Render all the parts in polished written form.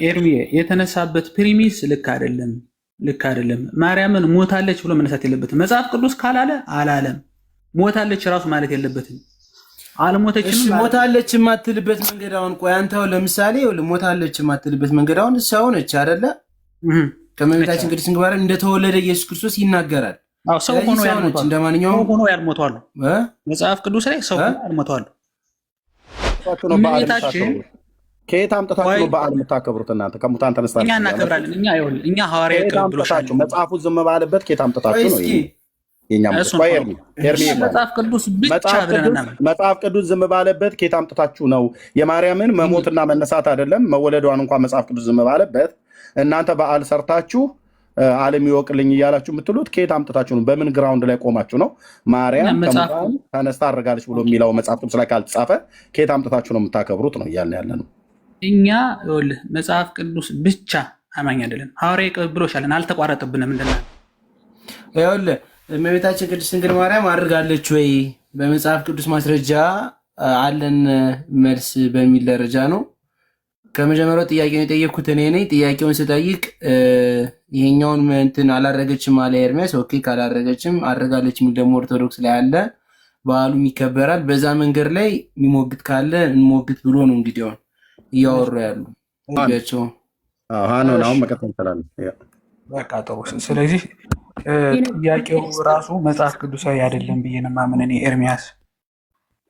ኤርሚዬ የተነሳበት ፕሪሚስ ልክ አይደለም። ማርያምን ሞታለች ብሎ መነሳት የለበትም። መጽሐፍ ቅዱስ ካላለ አላለም። ሞታለች ራሱ ማለት የለበትም። አልሞተችም። ሞታለች የማትልበት መንገድ አሁን ቆይ አንተው ለምሳሌ ሞታለች የማትልበት መንገድ አሁን ሰው ነች አይደለ? ከመቤታችን ቅድስት ድንግል ማርያም እንደተወለደ ኢየሱስ ክርስቶስ ይናገራል። አዎ ሰው ሆኖ ያልሞታል። እንደማንኛውም ሆኖ ያልሞታል። መጽሐፍ ቅዱስ ላይ ሰው ሆኖ ያልሞታል። እመቤታችን ከየት አምጥታችሁ ነው በዓል የምታከብሩት እናንተ? ከሙታን ተነስታችሁ እኛ እናከብራለን። እኛ ሐዋርያዊ ቅብብሎሻችሁ መጽሐፉ ዝም ባለበት ከየት አምጥታችሁ ነው? መጽሐፍ ቅዱስ ዝም ባለበት ከየት አምጥታችሁ ነው? የማርያምን መሞትና መነሳት አይደለም መወለዷን እንኳን መጽሐፍ ቅዱስ ዝም ባለበት እናንተ በዓል ሰርታችሁ ዓለም ይወቅልኝ እያላችሁ የምትሉት ከየት አምጥታችሁ ነው? በምን ግራውንድ ላይ ቆማችሁ ነው? ማርያም ከሙታን ተነስታ አድርጋለች ብሎ የሚለው መጽሐፍ ቅዱስ ላይ ካልተጻፈ ከየት አምጥታችሁ ነው የምታከብሩት ነው እያልን ያለ ነው። እኛ መጽሐፍ ቅዱስ ብቻ አማኝ አይደለም፣ ሐዋርያዊ ቅብብሎሽ አለን። አልተቋረጠብንም። ምንድነው ይኸውልህ እመቤታችን ቅድስት ድንግል ማርያም አድርጋለች ወይ በመጽሐፍ ቅዱስ ማስረጃ አለን መልስ በሚል ደረጃ ነው። ከመጀመሪያው ጥያቄውን የጠየቅኩት እኔ ነኝ። ጥያቄውን ስጠይቅ ይሄኛውን እንትን አላረገችም አለ ኤርሚያስ። ኦኬ ካላረገችም አድርጋለች የሚል ደግሞ ኦርቶዶክስ ላይ አለ። በዓሉም ይከበራል። በዛ መንገድ ላይ የሚሞግት ካለ እንሞግት ብሎ ነው እንግዲህ አሁን እያወሩ ያሉ ቸው አሁን መቀጠል እንችላለን። በቃ ጥሩ። ስለዚህ ጥያቄው ራሱ መጽሐፍ ቅዱሳዊ አይደለም ብዬ ነው የማምን እኔ ኤርሚያስ።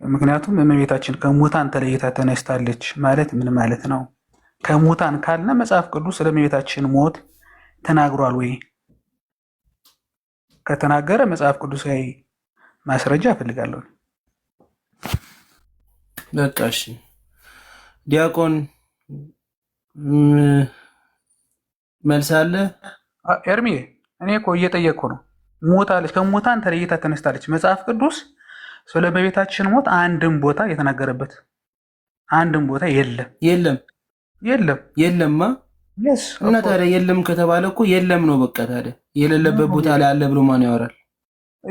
ምክንያቱም እመቤታችን ከሙታን ተለይታ ተነስታለች ማለት ምን ማለት ነው? ከሙታን ካልነ መጽሐፍ ቅዱስ ስለ እመቤታችን ሞት ተናግሯል ወይ? ከተናገረ መጽሐፍ ቅዱሳዊ ማስረጃ እፈልጋለሁ። በቃ እሺ ዲያቆን መልስ አለ? ኤርሚ እኔ እኮ እየጠየቅኩ ነው። ሞታለች፣ ከሙታን ተለይታ ተነስታለች። መጽሐፍ ቅዱስ ስለ እመቤታችን ሞት አንድም ቦታ የተናገረበት አንድም ቦታ የለማ። እና ታዲያ የለም ከተባለ እኮ የለም ነው በቃ። ታዲያ የሌለበት ቦታ ላይ አለ ብሎ ማን ያወራል?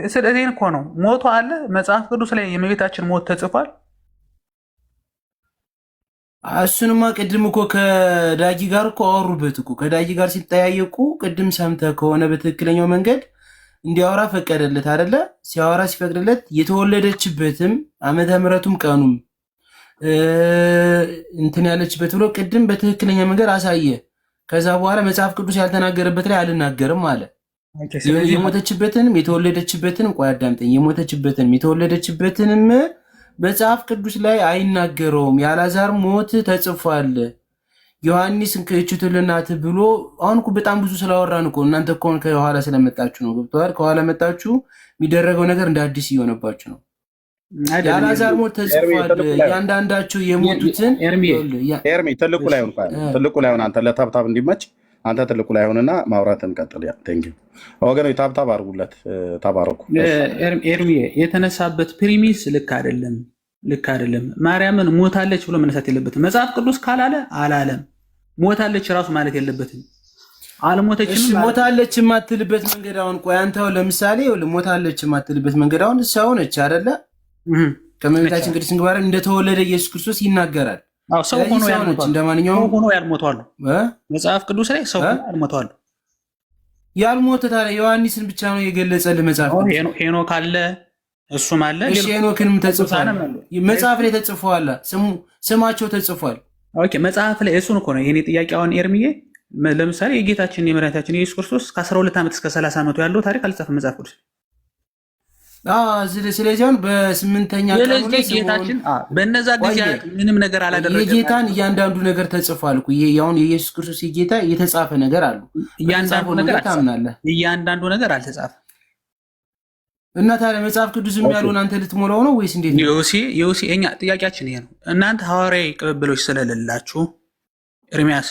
ስለዚህ እኮ ነው ሞቶ አለ መጽሐፍ ቅዱስ ላይ የእመቤታችን ሞት ተጽፏል። እሱንማ ቅድም እኮ ከዳጊ ጋር እኮ አወሩበት እኮ። ከዳጊ ጋር ሲጠያየቁ ቅድም ሰምተህ ከሆነ በትክክለኛው መንገድ እንዲያወራ ፈቀደለት አይደለ? ሲያወራ ሲፈቅድለት የተወለደችበትም ዓመተ ምሕረቱም ቀኑም እንትን ያለችበት ብሎ ቅድም በትክክለኛ መንገድ አሳየ። ከዛ በኋላ መጽሐፍ ቅዱስ ያልተናገረበት ላይ አልናገርም አለ። የሞተችበትንም የተወለደችበትንም ቆይ አዳምጠኝ። የሞተችበትንም የተወለደችበትንም መጽሐፍ ቅዱስ ላይ አይናገረውም። የአልዓዛር ሞት ተጽፏል። ዮሐንስ እንከችቱልናት ብሎ አሁን እኮ በጣም ብዙ ስላወራን እኮ እናንተ እኮ ከኋላ ስለመጣችሁ ነው። ገብተዋል። ከኋላ መጣችሁ የሚደረገው ነገር እንደ አዲስ እየሆነባችሁ ነው። የአልዓዛር ሞት ተጽፏል። እያንዳንዳችሁ የሞቱትን ኤርሚ ትልቁ ላይ ሆን አንተ ለታብታብ እንዲመች አንተ ትልቁ ላይ ሆንና ማውራትን ቀጥል። ቴንኪው ወገኖች፣ ታብታብ አድርጉለት። ተባረኩ። ኤርሚ የተነሳበት ፕሪሚስ ልክ አይደለም። ማርያምን ሞታለች ብሎ መነሳት የለበትም። መጽሐፍ ቅዱስ ካላለ አላለም። ሞታለች ራሱ ማለት የለበትም። አልሞተችም። ሞታለች የማትልበት መንገድ አሁን ቆይ አንተው ለምሳሌ ሞታለች የማትልበት መንገድ አሁን ሰው ነች አይደለ? ከመቤታችን ቅድስት ድንግል ማርያም እንደተወለደ ኢየሱስ ክርስቶስ ይናገራል። ሰው ሆኖ ያልሞቷል። መጽሐፍ ቅዱስ ላይ ሰው ሆኖ ያልሞቷል። ያልሞተ ታዲያ ዮሐንስን ብቻ ነው የገለጸልህ መጽሐፍ ቅዱስ። ሄኖክ አለ፣ እሱም አለ። እሺ ሄኖክንም ተጽፏል፣ መጽሐፍ ላይ ተጽፏል፣ ስማቸው ተጽፏል። ኦኬ መጽሐፍ ላይ እሱን እኮ ነው የኔ ጥያቄ። አሁን ኤርሚዬ ለምሳሌ የጌታችን የመድኃኒታችን የኢየሱስ ክርስቶስ ከ12 ዓመት እስከ 30 ዓመቱ ያለው ታሪክ አልጻፈም መጽሐፍ ቅዱስ። ስለዚህ አሁን በስምንተኛ ጌታችን በእነዛ ጊዜያት ምንም ነገር አላደረገም። የጌታን እያንዳንዱ ነገር ተጽፏል እኮ። አሁን የኢየሱስ ክርስቶስ የጌታ የተጻፈ ነገር አሉ። እያንዳንዱ ነገር አልተጻፈም። እና ታዲያ መጽሐፍ ቅዱስም ያልሆነ አንተ ልትሞላው ነው ወይስ እንዴት ነው? ዮሲ እኛ ጥያቄያችን ይሄ ነው። እናንተ ሐዋርያዊ ቅብብሎች ስለሌላችሁ ኤርሚያስ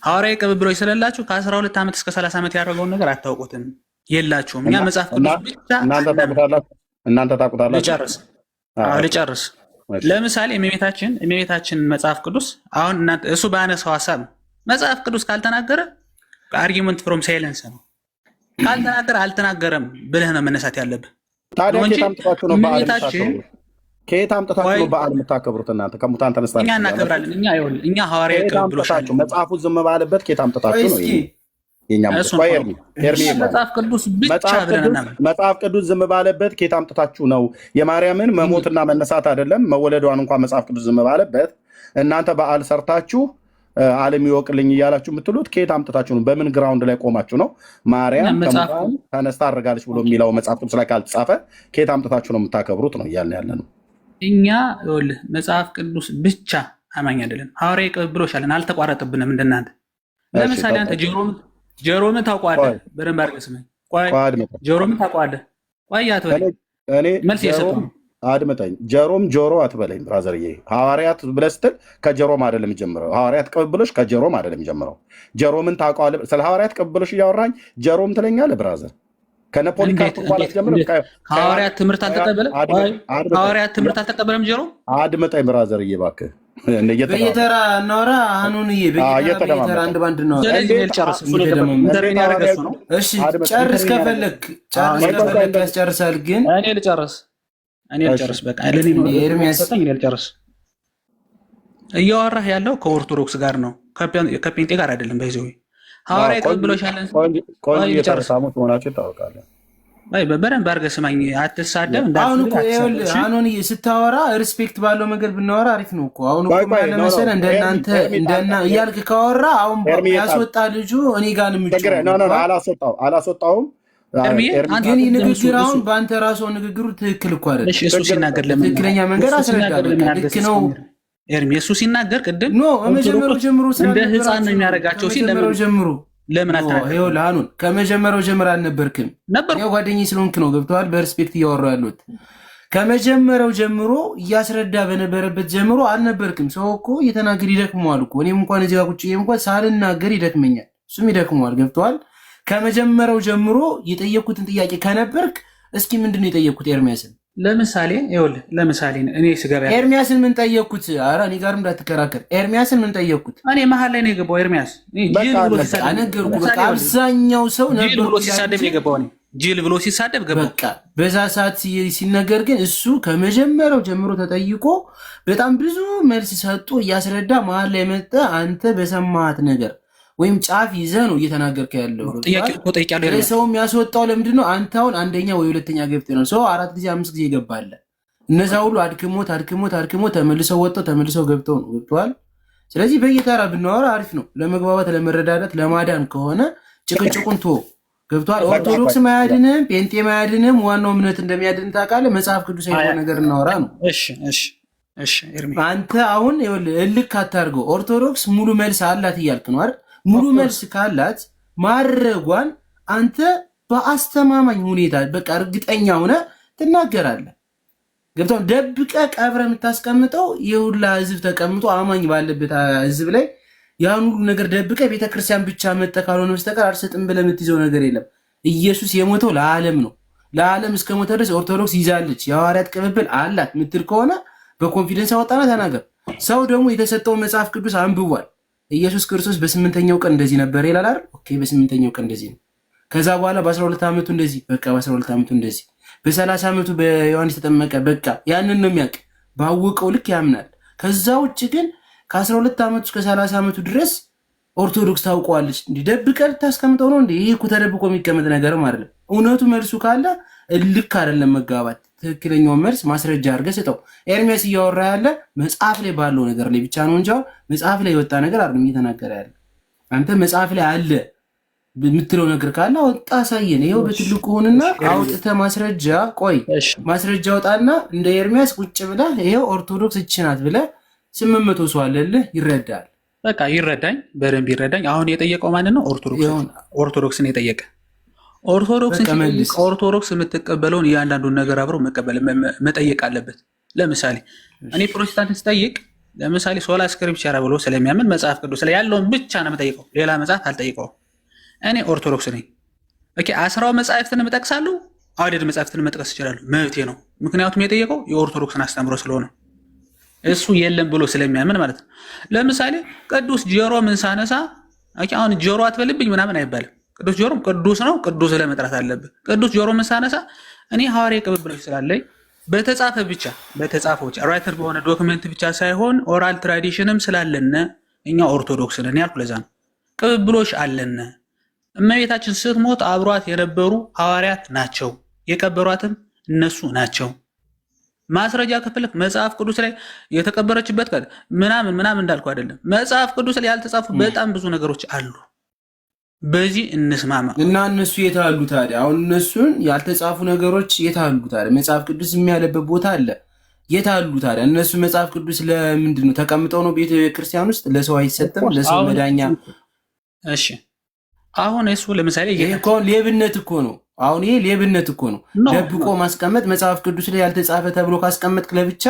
ሐዋርያዊ ቅብብሎች ስለሌላችሁ ከ12 ዓመት እስከ 30 ዓመት ያደረገውን ነገር አታውቁትም። የላችሁም። እኛ መጽሐፍ ቅዱስ ብቻ እናንተ ታውቁታላችሁ። ልጨርስ። ለምሳሌ እመቤታችን መጽሐፍ ቅዱስ አሁን እናንተ እሱ ባነሳው ሐሳብ መጽሐፍ ቅዱስ ካልተናገረ አርጊመንት ፍሮም ሳይለንስ ነው። ካልተናገረ አልተናገረም ብለህ ነው መነሳት ያለብህ። ታዲያ ታምጣችሁ ነው ከየት አምጥታችሁ ነው በዓል የምታከብሩት እናንተ? ከሙታን ተነስታችሁ እኛ እናከብራለን። እኛ ሐዋርያዊ ቅብብሎሻል። መጽሐፉ ዝም ባለበት ከየት አምጥታችሁ ነው? መጽሐፍ ቅዱስ ብቻ ብለና መጽሐፍ ቅዱስ ዝም ባለበት ከየት አምጥታችሁ ነው? የማርያምን መሞትና መነሳት አይደለም መወለዷን እንኳን መጽሐፍ ቅዱስ ዝም ባለበት እናንተ በዓል ሰርታችሁ ዓለም ይወቅልኝ እያላችሁ የምትሉት ከየት አምጥታችሁ ነው? በምን ግራውንድ ላይ ቆማችሁ ነው? ማርያም ከሙታን ተነስታ አድርጋለች ብሎ የሚለው መጽሐፍ ቅዱስ ላይ ካልተጻፈ ከየት አምጥታችሁ ነው የምታከብሩት ነው እያልን ያለ ነው። እኛ መጽሐፍ ቅዱስ ብቻ አማኝ አይደለም፣ ሐዋርያዊ ቅብብሎሽ አለን። አልተቋረጥብንም እንደናንተ። ለምሳሌ አንተ ጀሮምን ታውቀዋለህ? በደንብ አድርገህ ስማኝ። ጀሮምን ታውቀዋለህ? ቆይ አትበለኝ፣ መልስ እየሰጠሁ ነው። አድምጠኝ። ጀሮም ጆሮ አትበለኝ ብራዘርዬ። ሐዋርያት ብለህ ስትል ከጀሮም አይደለም የሚጀምረው። ሐዋርያት ቅብብሎሽ ከጀሮም አይደለም የሚጀምረው። ጀሮምን ታውቀዋለህ? ስለ ሐዋርያት ቅብብሎሽ እያወራኝ ጀሮም ትለኛለህ ብራዘር። ከነፖሊካርፕ ሐዋርያት ትምህርት አልተቀበለም። ሐዋርያት ትምህርት አልተቀበለም ጀሮ። አድምጠኝ ብራዘርዬ እባክህ። በየተራ እናወራ። አሁኑንዬ በየተራ አንድ ባንድ ነው። ጨርስ ከፈለክ ያስጨርሳል። ግን እኔ ልጨርስ በቃ ልጨርስ። እያወራህ ያለው ከኦርቶዶክስ ጋር ነው፣ ከጴንጤ ጋር አይደለም። በይዘ ሐዋርያዊ ቅብብሎሻለን። መሆናቸው ይታወቃል። በደንብ አድርገህ ስማኝ፣ አትሳደብ። አሁን ስታወራ ሪስፔክት ባለው መንገድ ብናወራ አሪፍ ነው እኮ። አሁን ለመሰለህ እንደናንተ እያልክ ካወራ አሁን ያስወጣ ልጁ እኔ ጋር አላስወጣውም። ግን ንግግር አሁን በአንተ ራሱ ንግግሩ ትክክል እኮ አይደለም። እሱ ሲናገር ትክክለኛ መንገድ አስረዳ። ልክ ነው ኤርሚ። እሱ ሲናገር ቅድም መጀመሪያው ጀምሮ እንደ ህፃን ነው የሚያደርጋቸው ሲል ጀምሮ ለምን አልተናገርም? አሁን ከመጀመሪያው ጀምሮ አልነበርክም። ያው ጓደኛዬ ስለሆንክ ነው። ገብቶሃል? በሪስፔክት እያወራሁ ያሉት ከመጀመሪያው ጀምሮ እያስረዳ በነበረበት ጀምሮ አልነበርክም። ሰው እኮ እየተናገር ይደክመዋል እኮ። እኔም እንኳን እዚህ ጋር ቁጭ እንኳን ሳልናገር ይደክመኛል፣ እሱም ይደክመዋል። ገብቶሃል? ከመጀመሪያው ጀምሮ የጠየኩትን ጥያቄ ከነበርክ እስኪ ምንድን ነው የጠየኩት ኤርሚያስን? ለምሳሌ እኔ ስገባ ኤርሚያስን ምን ጠየኩት? ኧረ እኔ ጋርም እንዳትከራከር። ኤርሚያስን ምን ጠየኩት? እኔ መሀል ላይ ነው የገባው ኤርሚያስ። ነገርኩህ። በቃ አብዛኛው ሰው ጅል ብሎ ሲሳደብ የገባው ጅል ብሎ ሲሳደብ ገባ። በቃ በዛ ሰዓት ሲነገር ግን እሱ ከመጀመሪያው ጀምሮ ተጠይቆ በጣም ብዙ መልስ ሰጡ እያስረዳ መሀል ላይ መጣ። አንተ በሰማት ነገር ወይም ጫፍ ይዘህ ነው እየተናገርከ ያለው። ሰው የሚያስወጣው ለምንድን ነው? አንተ አሁን አንደኛ ወይ ሁለተኛ ገብተህ ነው። ሰው 4 ጊዜ 5 ጊዜ ይገባል። እነዛ ሁሉ አድክሞት ተመልሰው ወጥተው ተመልሰው ገብተው ነው። ገብተዋል። ስለዚህ በየተራ ብናወራ አሪፍ ነው። ለመግባባት፣ ለመረዳዳት፣ ለማዳን ከሆነ ጭቅጭቁን ቶ ገብተዋል። ኦርቶዶክስ ማያድንም ጴንጤ ማያድንም፣ ዋናው እምነት እንደሚያድን ታውቃለህ። መጽሐፍ ቅዱስ አይሆን ነገር እናወራ ነው። አንተ አሁን እልክ አታርገው። ኦርቶዶክስ ሙሉ መልስ አላት እያልክ ነው አይደል? ሙሉ መልስ ካላት ማድረጓን አንተ በአስተማማኝ ሁኔታ በቃ እርግጠኛ ሆነ ትናገራለህ። ገብቶሃል? ደብቀ ቀብረ የምታስቀምጠው የሁላ ህዝብ ተቀምጦ አማኝ ባለበት ህዝብ ላይ ያን ሁሉ ነገር ደብቀ ቤተክርስቲያን ብቻ መጠ ካልሆነ በስተቀር አልሰጥም ብለህ የምትይዘው ነገር የለም። ኢየሱስ የሞተው ለዓለም ነው። ለዓለም እስከ ሞተ ድረስ ኦርቶዶክስ ይዛለች። የሐዋርያት ቅብብል አላት ምትል ከሆነ በኮንፊደንስ አወጣና ተናገር። ሰው ደግሞ የተሰጠው መጽሐፍ ቅዱስ አንብቧል። ኢየሱስ ክርስቶስ በ8ኛው ቀን እንደዚህ ነበር ይላል አይደል? ኦኬ፣ በ8ኛው ቀን እንደዚህ ነው። ከዛ በኋላ በ12 ዓመቱ እንደዚህ፣ በቃ በ12 ዓመቱ እንደዚህ፣ በ30 ዓመቱ በዮሐንስ ተጠመቀ፣ በቃ ያንን ነው የሚያውቅ። ባወቀው ልክ ያምናል። ከዛ ውጭ ግን ከ12 ዓመቱ እስከ 30 ዓመቱ ድረስ ኦርቶዶክስ ታውቀዋለች። እንዲደብቀህ ልታስቀምጠው ነው እንዴ? ይሄ እኮ ተደብቆ የሚቀመጥ ነገርም አይደለም። እውነቱ መልሱ ካለ ልክ አይደለም መጋባት። ትክክለኛውን መልስ ማስረጃ አድርገህ ስጠው። ኤርሚያስ እያወራ ያለ መጽሐፍ ላይ ባለው ነገር ላይ ብቻ ነው እንጂ መጽሐፍ ላይ የወጣ ነገር አይደለም እየተናገረ ያለ። አንተ መጽሐፍ ላይ አለ የምትለው ነገር ካለ አውጣ አሳየን። ይኸው በትልቁ ሆንና አውጥተህ ማስረጃ ማስረጃ አውጣና እንደ ኤርሚያስ ቁጭ ብለህ ይኸው ኦርቶዶክስ እቺ ናት ብለህ 800 ሰው አለልህ ይረዳል። በቃ ይረዳኝ፣ በደንብ ይረዳኝ። አሁን የጠየቀው ማንን ነው? ኦርቶዶክስን የጠየቀ ኦርቶዶክስ የምትቀበለውን እያንዳንዱን ነገር አብረው መጠየቅ አለበት። ለምሳሌ እኔ ፕሮቴስታንትን ስጠይቅ ለምሳሌ ሶላ ስክሪፕቸራ ብሎ ስለሚያምን መጽሐፍ ቅዱስ ላይ ያለውን ብቻ ነው የምጠይቀው፣ ሌላ መጽሐፍ አልጠይቀውም። እኔ ኦርቶዶክስ ነኝ። ኦኬ፣ 10 መጽሐፍትን እጠቅሳለሁ፣ አውዴድ መጽሐፍትን መጥቀስ ይችላሉ፣ መብቴ ነው። ምክንያቱም የጠየቀው የኦርቶዶክስን አስተምሮ ስለሆነ እሱ የለም ብሎ ስለሚያምን ማለት ነው። ለምሳሌ ቅዱስ ጆሮ ምን ሳነሳ አሁን ጆሮ አትበልብኝ ምናምን አይባልም። ቅዱስ ጆሮም ቅዱስ ነው፣ ቅዱስ ለመጥራት አለብህ። ቅዱስ ጆሮ ምን ሳነሳ እኔ ሐዋርያዊ ቅብብሎች ስላለኝ በተጻፈ ብቻ ራይተር በሆነ ዶክመንት ብቻ ሳይሆን ኦራል ትራዲሽንም ስላለነ እኛ ኦርቶዶክስ ነን ያልኩ ለዛ ነው። ቅብብሎሽ አለን። እመቤታችን ስትሞት አብሯት የነበሩ ሐዋርያት ናቸው፣ የቀበሯትም እነሱ ናቸው። ማስረጃ ከፈለክ መጽሐፍ ቅዱስ ላይ የተቀበረችበት ቀን ምናምን እንዳልኩ አይደለም። መጽሐፍ ቅዱስ ላይ ያልተጻፉ በጣም ብዙ ነገሮች አሉ። በዚህ እንስማማ እና እነሱ የት አሉ ታዲያ? አሁን እነሱን ያልተጻፉ ነገሮች የት አሉ ታዲያ? መጽሐፍ ቅዱስ የሚያለበት ቦታ አለ። የት አሉ ታዲያ? እነሱ መጽሐፍ ቅዱስ ለምንድን ነው ተቀምጠው ነው ቤተ ክርስቲያን ውስጥ? ለሰው አይሰጥም? ለሰው መዳኛ? እሺ አሁን እሱ ለምሳሌ ይሄ እኮ ሌብነት እኮ ነው። አሁን ይሄ ሌብነት እኮ ነው። ደብቆ ማስቀመጥ መጽሐፍ ቅዱስ ላይ ያልተጻፈ ተብሎ ካስቀመጥክ ለብቻ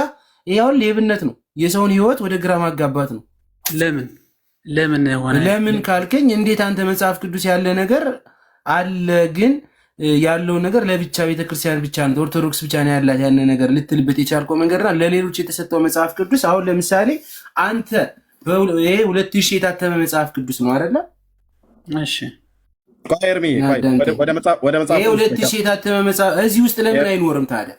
ይሄ አሁን ሌብነት ነው። የሰውን ሕይወት ወደ ግራ ማጋባት ነው። ለምን ካልከኝ እንዴት አንተ መጽሐፍ ቅዱስ ያለ ነገር አለ ግን ያለው ነገር ለብቻ ቤተክርስቲያን ብቻ ነው ኦርቶዶክስ ብቻ ነው ያላት ያን ነገር ልትልበት የቻልከው መንገድና ለሌሎች የተሰጠው መጽሐፍ ቅዱስ አሁን ለምሳሌ አንተ ይሄ 2000 የታተመ መጽሐፍ ቅዱስ ነው አይደለ? እሺ ቆይርሚ ወደ መጽሐፍ 2000 የታተመ መጽሐፍ እዚህ ውስጥ ለምን አይኖርም ታዲያ?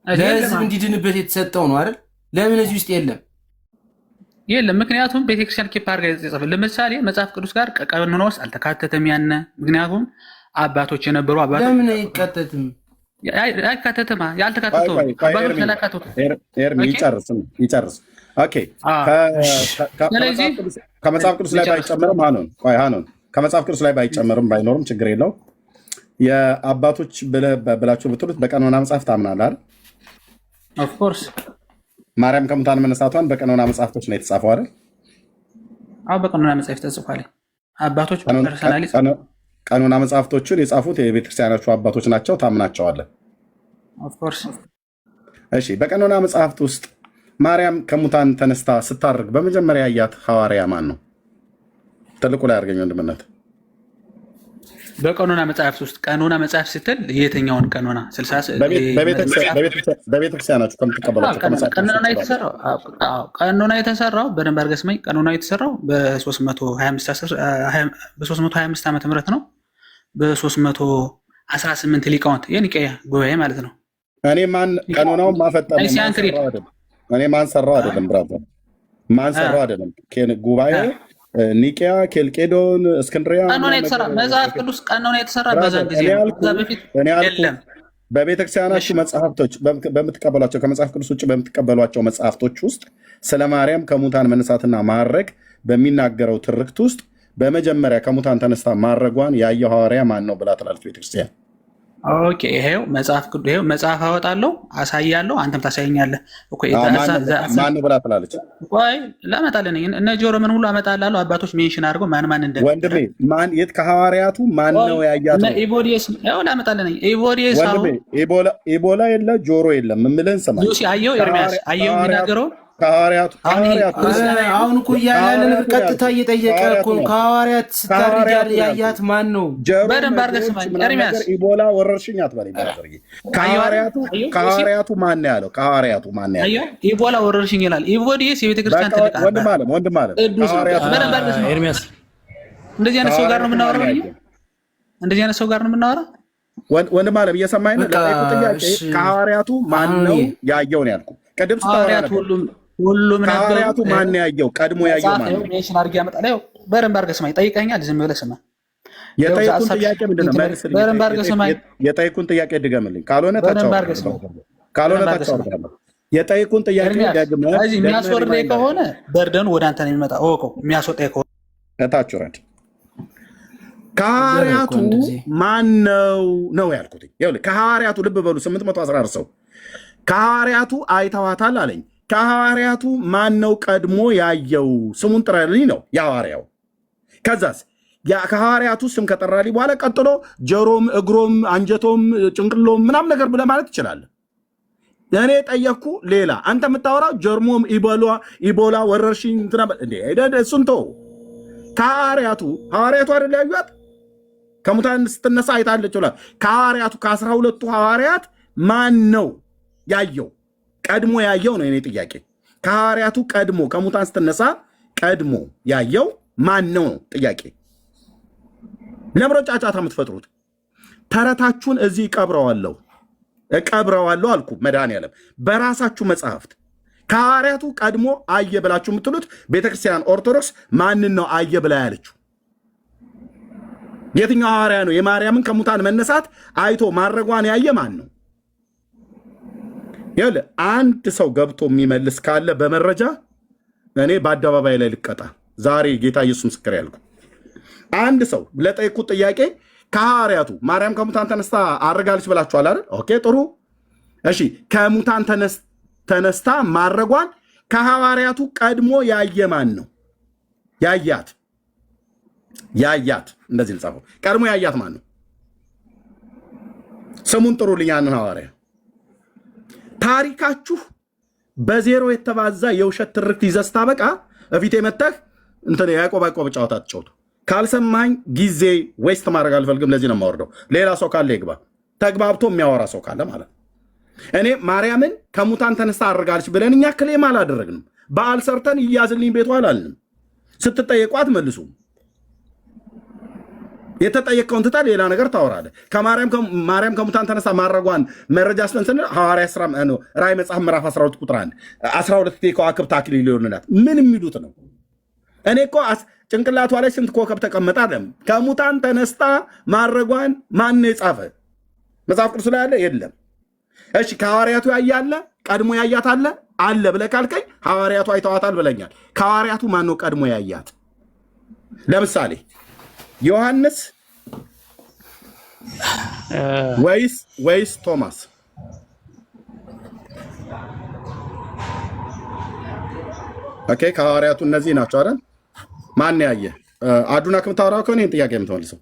ለህዝብ እንዲድንበት የተሰጠው ነው አይደል? ለምን እዚህ ውስጥ የለም? ምክንያቱም ቤተክርስቲያን ኬፕ አድርጋ የተጻፈ ለምሳሌ መጽሐፍ ቅዱስ ጋር ቀኖና ውስጥ አልተካተተም። ያነ ምክንያቱም አባቶች የነበሩ አባቶች ለምን አይካተትም? አይካተተም። ያልተካተተው አባቶች ተላካተቱ ይጨርስ። ኦኬ ከመጽሐፍ ቅዱስ ላይ ባይጨመርም ሃኖን ከመጽሐፍ ቅዱስ ላይ ባይጨመርም ባይኖርም ችግር የለው። የአባቶች ብላችሁ ብትሉት በቀኖና መጽሐፍ ታምናለህ አይደል? ኦፍ ኮርስ ማርያም ከሙታን መነሳቷን በቀኖና መጽሐፍቶች ነው የተጻፈው አይደል? አዎ በቀኖና መጽሐፍ ተጽፏል። አባቶች ፐርሰናሊ ቀኖና መጽሐፍቶቹን የጻፉት የቤተክርስቲያናችሁ አባቶች ናቸው። ታምናቸዋለህ? ኦፍ ኮርስ። እሺ በቀኖና መጽሐፍት ውስጥ ማርያም ከሙታን ተነስታ ስታርግ በመጀመሪያ ያያት ሐዋርያ ማን ነው? ትልቁ ላይ አድርገኝ ወንድምነት። በቀኖና መጽሐፍት ውስጥ ቀኖና መጽሐፍ ስትል የትኛውን ቀኖና? በቤተክርስቲያናችሁ ከምትቀበሏቸው ቀኖና የተሰራው በደንብ አድርገህ ስማኝ። ቀኖና የተሰራው በ325 ዓመተ ምህረት ነው። በ318 ሊቃውንት የኒቄያ ጉባኤ ማለት ነው። እኔ ማን ቀኖናውን ማፈጠነ እኔ ማን ሰራው አይደለም፣ ብራዘር ማን ሰራው አይደለም። ጉባኤ ኒቄያ፣ ኬልቄዶን፣ እስክንድሪያ ቀኖና የተሰራ መጽሐፍ ቅዱስ ቀኖና የተሰራ በዛን ጊዜ ከዛ በፊት የለም። በቤተክርስቲያናችሁ መጽሐፍቶች በምትቀበሏቸው ከመጽሐፍ ቅዱስ ውጭ በምትቀበሏቸው መጽሐፍቶች ውስጥ ስለ ማርያም ከሙታን መነሳትና ማረግ በሚናገረው ትርክት ውስጥ በመጀመሪያ ከሙታን ተነስታ ማረጓን ያየው ሐዋርያ ማን ነው ብላ ትላለች ቤተክርስቲያን። ኦኬ ይሄው መጽሐፍ ቅዱስ ይሄው መጽሐፍ አወጣለሁ አሳያለሁ፣ አንተም ታሳየኛለህ እኮ ማን ነው ብላ ትላለች። ቆይ ላመጣልህ ነኝ እነ ጆሮምን ሁሉ አመጣላለሁ። አባቶች ሜንሽን አድርገው ማን እንደ ወንድሜ ማን የት ከሐዋርያቱ ማን ነው ያያት? እነ ኢቦዲየስ ያው ላመጣልህ ነኝ። ኢቦዲየስ ወንድሜ ኢቦላ የለ ጆሮ የለም የምልህን ስማ። ዩሲ አየው ኤርሚያስ አየው የሚናገረው ከሐዋርያቱ አሁን እኮ ያያለን ቀጥታ እየጠየቀ እኮ ነው። ከሐዋርያት ስታርግ ያያት ማን ነው? በደንብ አድርገህ ስማኝ ኤርሚያስ። ኢቦላ ወረርሽኝ አትበለኝ። ከሐዋርያቱ ማን ነው ያለው? ከሐዋርያቱ ማን ነው ያለው? ኢቦላ ወረርሽኝ ይላል። ኢቦዲየስ የቤተክርስቲያን ትልቅ ወንድም አለ። በደንብ አድርገህ ስማኝ ኤርሚያስ። እንደዚህ አይነት ሰው ጋር ነው የምናወራው። እንደዚህ አይነት ሰው ጋር ነው የምናወራው። ወንድም አለ እየሰማኝ ነው። ጥያቄ ከሐዋርያቱ ማን ነው ያየው ነው ያልኩህ። ቅድም ስታወራ ሁሉም ከሐዋርያቱ ማን ያየው? ቀድሞ ያየው ማን ነው? ሜንሽን አድርጌ ያመጣለው። በደንብ አድርገህ ስማኝ። ጠይቀኛል፣ ዝም ብለህ ስማ። የጠይቁን ጥያቄ ምንድን ነው? በደንብ አድርገህ ስማኝ። የጠይቁን ጥያቄ ድገምልኝ። ካልሆነ ታቻውራለህ። የጠይቁን ጥያቄ ደግመህ እዚህ የሚያስወርደኝ ከሆነ በርደኑ ወደ አንተ ነው የሚመጣ። እወቀው። የሚያስወጣኝ ከሆነ እታች ውረድ። ከሐዋርያቱ ማን ነው ያልኩት? ይኸውልህ ከሐዋርያቱ ልብ በሉ 814 ሰው ከሐዋርያቱ አይተዋታል አለኝ። ከሐዋርያቱ ማን ነው ቀድሞ ያየው? ስሙን ጥራልኝ ነው የሐዋርያው። ከዛስ ከሐዋርያቱ ስም ከጠራልኝ በኋላ ቀጥሎ ጆሮም፣ እግሮም፣ አንጀቶም፣ ጭንቅሎም ምናምን ነገር ብለህ ማለት ትችላለህ። እኔ ጠየቅኩ ሌላ፣ አንተ የምታወራው ጀርሞም፣ ኢቦላ ወረርሽኝ እሱን ተው። ከሐዋርያቱ አይደል ያዩት? ከሙታን ስትነሳ አይታለች ብሏል። ከሐዋርያቱ ከ12ቱ ሐዋርያት ማን ነው ያየው? ቀድሞ ያየው ነው የኔ ጥያቄ። ከሐዋርያቱ ቀድሞ ከሙታን ስትነሳ ቀድሞ ያየው ማን ነው ጥያቄ። ለምሮ ጫጫታ የምትፈጥሩት ተረታችሁን እዚህ ቀብረዋለሁ። እቀብረዋለሁ አልኩ። መድኃኒዓለም በራሳችሁ መጽሐፍት ከሐዋርያቱ ቀድሞ አየ ብላችሁ የምትሉት ቤተክርስቲያን ኦርቶዶክስ ማንን ነው አየ ብላ ያለችው? የትኛው ሐዋርያ ነው የማርያምን ከሙታን መነሳት አይቶ ማድረጓን ያየ ማን ነው? ይኸውልህ አንድ ሰው ገብቶ የሚመልስ ካለ በመረጃ እኔ በአደባባይ ላይ ልቀጣ። ዛሬ ጌታ ኢየሱስ ምስክር ያልኩ አንድ ሰው ለጠየቁት ጥያቄ ከሐዋርያቱ ማርያም ከሙታን ተነስታ አድርጋለች ብላችኋል አይደል? ኦኬ ጥሩ እሺ። ከሙታን ተነስታ ማድረጓን ከሐዋርያቱ ቀድሞ ያየ ማን ነው? ያያት እንደዚህ ልጻፈው። ቀድሞ ያያት ማን ነው? ስሙን ጥሩልኝ ያንን ሐዋርያ። ታሪካችሁ በዜሮ የተባዛ የውሸት ትርክት ይዘህ ስታበቃ እፊቴ መተህ እንትን ያዕቆብ ጨዋታ ትጫወቱ። ካልሰማኝ ጊዜ ዌስት ማድረግ አልፈልግም። ለዚህ ነው የማወርደው። ሌላ ሰው ካለ ይግባ፣ ተግባብቶ የሚያወራ ሰው ካለ ማለት ነው። እኔ ማርያምን ከሙታን ተነስታ አድርጋለች ብለን እኛ ክሌም አላደረግንም። በዓል ሰርተን እያዝልኝ ቤቷ አላልንም። ስትጠየቁ አትመልሱም። የተጠየቀውን ትታ ሌላ ነገር ታወራለህ። ማርያም ከሙታን ተነስታ ማድረጓን መረጃ ስጠን ስንል ሐዋርያ ሥራ ራእይ መጽሐፍ ምዕራፍ 12 ቁጥር 1 12 ከዋክብት አክሊል ሊሆንላት ምን የሚሉት ነው? እኔ እኮ ጭንቅላቷ ላይ ስንት ኮከብ ተቀመጠ አይደለም። ከሙታን ተነስታ ማድረጓን ማን የጻፈ? መጽሐፍ ቅዱስ ላይ አለ? የለም። እሺ ከሐዋርያቱ ያያለ ቀድሞ ያያት አለ ብለህ ካልከኝ ሐዋርያቱ አይተዋታል ብለኛል። ከሐዋርያቱ ማን ነው ቀድሞ ያያት? ለምሳሌ ዮሐንስ ወይስ ቶማስ? ኦኬ ከሐዋርያቱ እነዚህ ናቸው አይደል? ማን ያየ? አዱና ከምታወራው ከሆነ ይህን ጥያቄ የምትመልሰው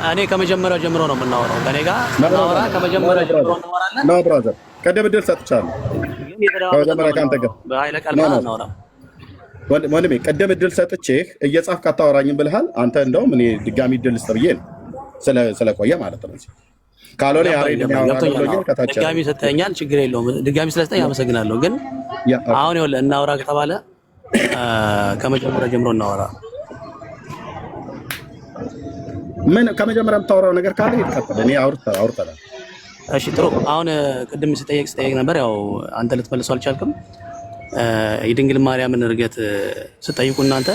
እኔ ከመጀመሪያው ጀምሮ ነው የምናወራው። ከኔ ጋር እናወራ ከመጀመሪያው ጀምሮ እናወራለን። ኖ ብራዘር ቀደም ዕድል ሰጥቻለሁ። ከመጀመሪያ ከአንተ ጋር በኃይለ ቃል ማለት እናወራ ወንድሜ ቀደም ዕድል ሰጥቼህ እየጻፍክ አታወራኝም ብለሃል። አንተ እንደውም እኔ ድጋሚ ዕድል ልስጥ ብዬ ነው ስለቆየ ማለት ነው። ካልሆነ ድጋሚ ሰጠኛል፣ ችግር የለውም። ድጋሚ ስለሰጠኝ አመሰግናለሁ። ግን አሁን ይኸውልህ እናውራ ከተባለ ከመጀመሪያ ጀምሮ እናወራ። ምን ከመጀመሪያ የምታወራው ነገር ካለ ይተከተል። እኔ አውርተናል። እሺ ጥሩ። አሁን ቅድም ስጠየቅ ነበር፣ ያው አንተ ልትመልሰው አልቻልክም። የድንግል ማርያምን እርገት ስጠይቁ እናንተ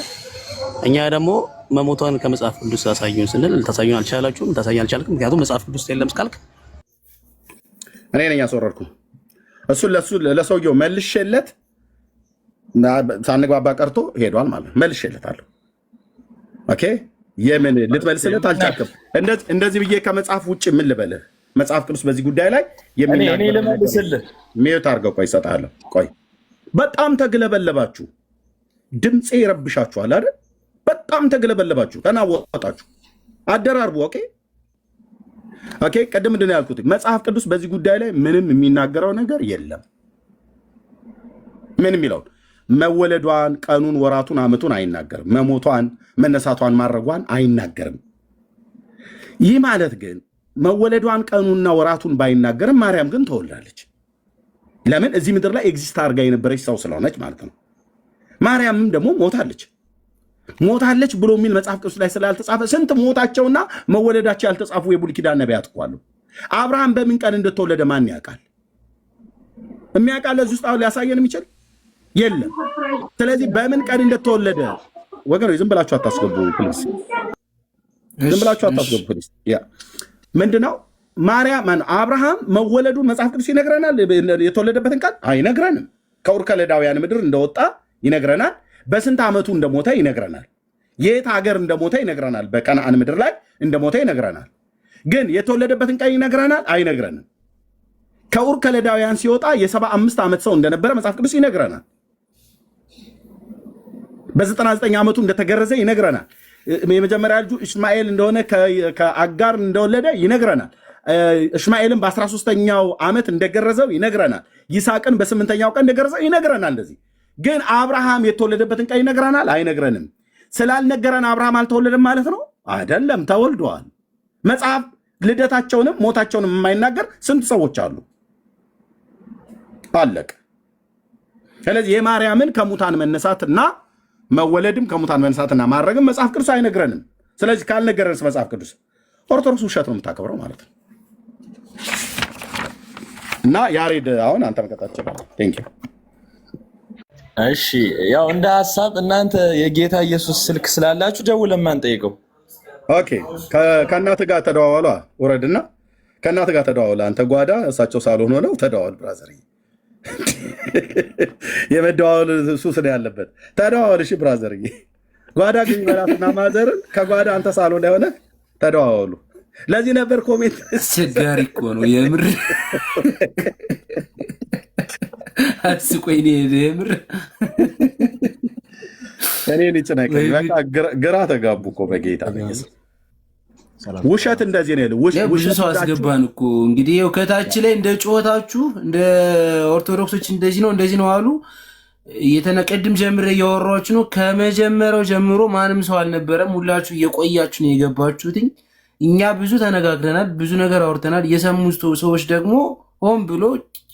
እኛ ደግሞ መሞቷን ከመጽሐፍ ቅዱስ አሳዩን ስንል ልታሳዩን አልቻላችሁም፣ ልታሳዩን አልቻልክም። ምክንያቱም መጽሐፍ ቅዱስ የለም እስካልክ እኔ ነኝ ያስወረድኩ። እሱን ለሰውየው መልሼለት ሳንግባባ ቀርቶ ሄዷል ማለት ነው። መልሼለታለሁ። ኦኬ የምን ልትመልስለት አልቻልክም። እንደዚህ ብዬ ከመጽሐፍ ውጭ ምን ልበልህ? መጽሐፍ ቅዱስ በዚህ ጉዳይ ላይ የሚናገር ሚዩት አድርገው። ቆይ እሰጥሃለሁ። ቆይ በጣም ተግለበለባችሁ። ድምፄ ይረብሻችኋል አይደል? በጣም ተግለበለባችሁ፣ ተናወጣችሁ፣ አደራርቡ። ኦኬ ቅድም ምንድን ነው ያልኩት? መጽሐፍ ቅዱስ በዚህ ጉዳይ ላይ ምንም የሚናገረው ነገር የለም። ምን የሚለውን መወለዷን፣ ቀኑን፣ ወራቱን፣ ዓመቱን አይናገርም። መሞቷን፣ መነሳቷን፣ ማድረጓን አይናገርም። ይህ ማለት ግን መወለዷን፣ ቀኑንና ወራቱን ባይናገርም ማርያም ግን ተወልዳለች። ለምን? እዚህ ምድር ላይ ኤግዚስት አድርጋ የነበረች ሰው ስለሆነች ማለት ነው። ማርያምም ደግሞ ሞታለች ብሎ የሚል መጽሐፍ ቅዱስ ላይ ስላልተጻፈ ስንት ሞታቸውና መወለዳቸው ያልተጻፉ የብሉይ ኪዳን ነቢያት እኮ አሉ። አብርሃም በምን ቀን እንደተወለደ ማን ያውቃል? የሚያውቃል ለዚህ ውስጥ አሁን ሊያሳየን የሚችል የለም። ስለዚህ በምን ቀን እንደተወለደ ወገኖች ዝም ብላችሁ አታስገቡ ፕሊዝ፣ ዝም ብላችሁ አታስገቡ ፕሊዝ። ምንድነው ማርያም አብርሃም መወለዱን መጽሐፍ ቅዱስ ይነግረናል። የተወለደበትን ቀን አይነግረንም። ከኡር ከለዳውያን ምድር እንደወጣ ይነግረናል። በስንት ዓመቱ እንደሞተ ይነግረናል። የት ሀገር እንደሞተ ይነግረናል። በከነዓን ምድር ላይ እንደሞተ ይነግረናል። ግን የተወለደበትን ቀን ይነግረናል? አይነግረንም። ከኡር ከለዳውያን ሲወጣ የ75 ዓመት ሰው እንደነበረ መጽሐፍ ቅዱስ ይነግረናል። በ99 ዓመቱ እንደተገረዘ ይነግረናል። የመጀመሪያ ልጁ እስማኤል እንደሆነ ከአጋር እንደወለደ ይነግረናል። እስማኤልን በ13ኛው ዓመት እንደገረዘው ይነግረናል። ይስሐቅን በ8ኛው ቀን እንደገረዘው ይነግረናል። እንደዚህ ግን አብርሃም የተወለደበትን ቀን ይነግረናል? አይነግረንም። ስላልነገረን አብርሃም አልተወለደም ማለት ነው? አይደለም፣ ተወልደዋል። መጽሐፍ ልደታቸውንም ሞታቸውንም የማይናገር ስንት ሰዎች አሉ። አለቅ። ስለዚህ የማርያምን ከሙታን መነሳትና መወለድም ከሙታን መነሳትና ማድረግም መጽሐፍ ቅዱስ አይነግረንም። ስለዚህ ካልነገረንስ መጽሐፍ ቅዱስ ኦርቶዶክስ ውሸት ነው የምታከብረው ማለት ነው። እና ያሬድ አሁን አንተ መቀጠል ትችላለህ። ቴንክ ዩ። እሺ ያው እንደ ሀሳብ እናንተ የጌታ ኢየሱስ ስልክ ስላላችሁ ደውለን ማንጠይቀው። ኦኬ ከእናትህ ጋር ተደዋወሉ። ውረድና ከእናትህ ጋር ተደዋወሉ። አንተ ጓዳ እሳቸው ሳልሆን ሆነው ተደዋወል። ብራዘር የመደዋወል ሱስ ነው ያለበት። ተደዋወል። እሺ ብራዘር ጓዳ ግን በላትና ማዘርን ከጓዳ አንተ ሳልሆን ላይ ሆነ ተደዋወሉ። ለዚህ ነበር ኮሜንት አስቸጋሪ እኮ ነው የምር። አስቆይ የምር እኔን ይጭነቀኝ። በቃ ግራ ተጋቡ እኮ በጌታ ውሸት እንደዚህ ነው። ብዙ ሰው አስገባን እኮ እንግዲህ ይኸው ከታች ላይ እንደ ጩኸታችሁ እንደ ኦርቶዶክሶች እንደዚህ ነው አሉ። እየተነቀድም ጀምረ እያወራችሁ ነው። ከመጀመሪያው ጀምሮ ማንም ሰው አልነበረም። ሁላችሁ እየቆያችሁ ነው የገባችሁትኝ። እኛ ብዙ ተነጋግረናል፣ ብዙ ነገር አውርተናል። የሰሙ ሰዎች ደግሞ ሆን ብሎ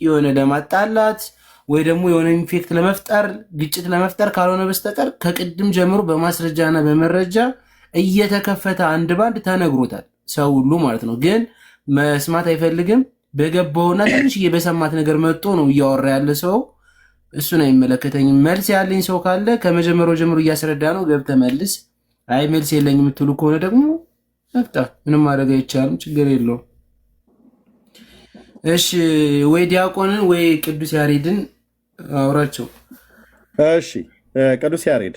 የሆነ ለማጣላት ወይ ደግሞ የሆነ ኢንፌክት ለመፍጠር ግጭት ለመፍጠር ካልሆነ በስተቀር ከቅድም ጀምሮ በማስረጃና በመረጃ እየተከፈተ አንድ ባንድ ተነግሮታል፣ ሰው ሁሉ ማለት ነው። ግን መስማት አይፈልግም። በገባውና ትንሽ በሰማት ነገር መጥቶ ነው እያወራ ያለ ሰው። እሱን አይመለከተኝም። መልስ ያለኝ ሰው ካለ ከመጀመሪያው ጀምሮ እያስረዳ ነው፣ ገብተህ መልስ። አይ መልስ የለኝ የምትሉ ከሆነ ደግሞ በቃ ምንም ማድረግ አይቻልም፣ ችግር የለውም። እሺ ወይ ዲያቆንን ወይ ቅዱስ ያሬድን አውራቸው። እሺ ቅዱስ ያሬድ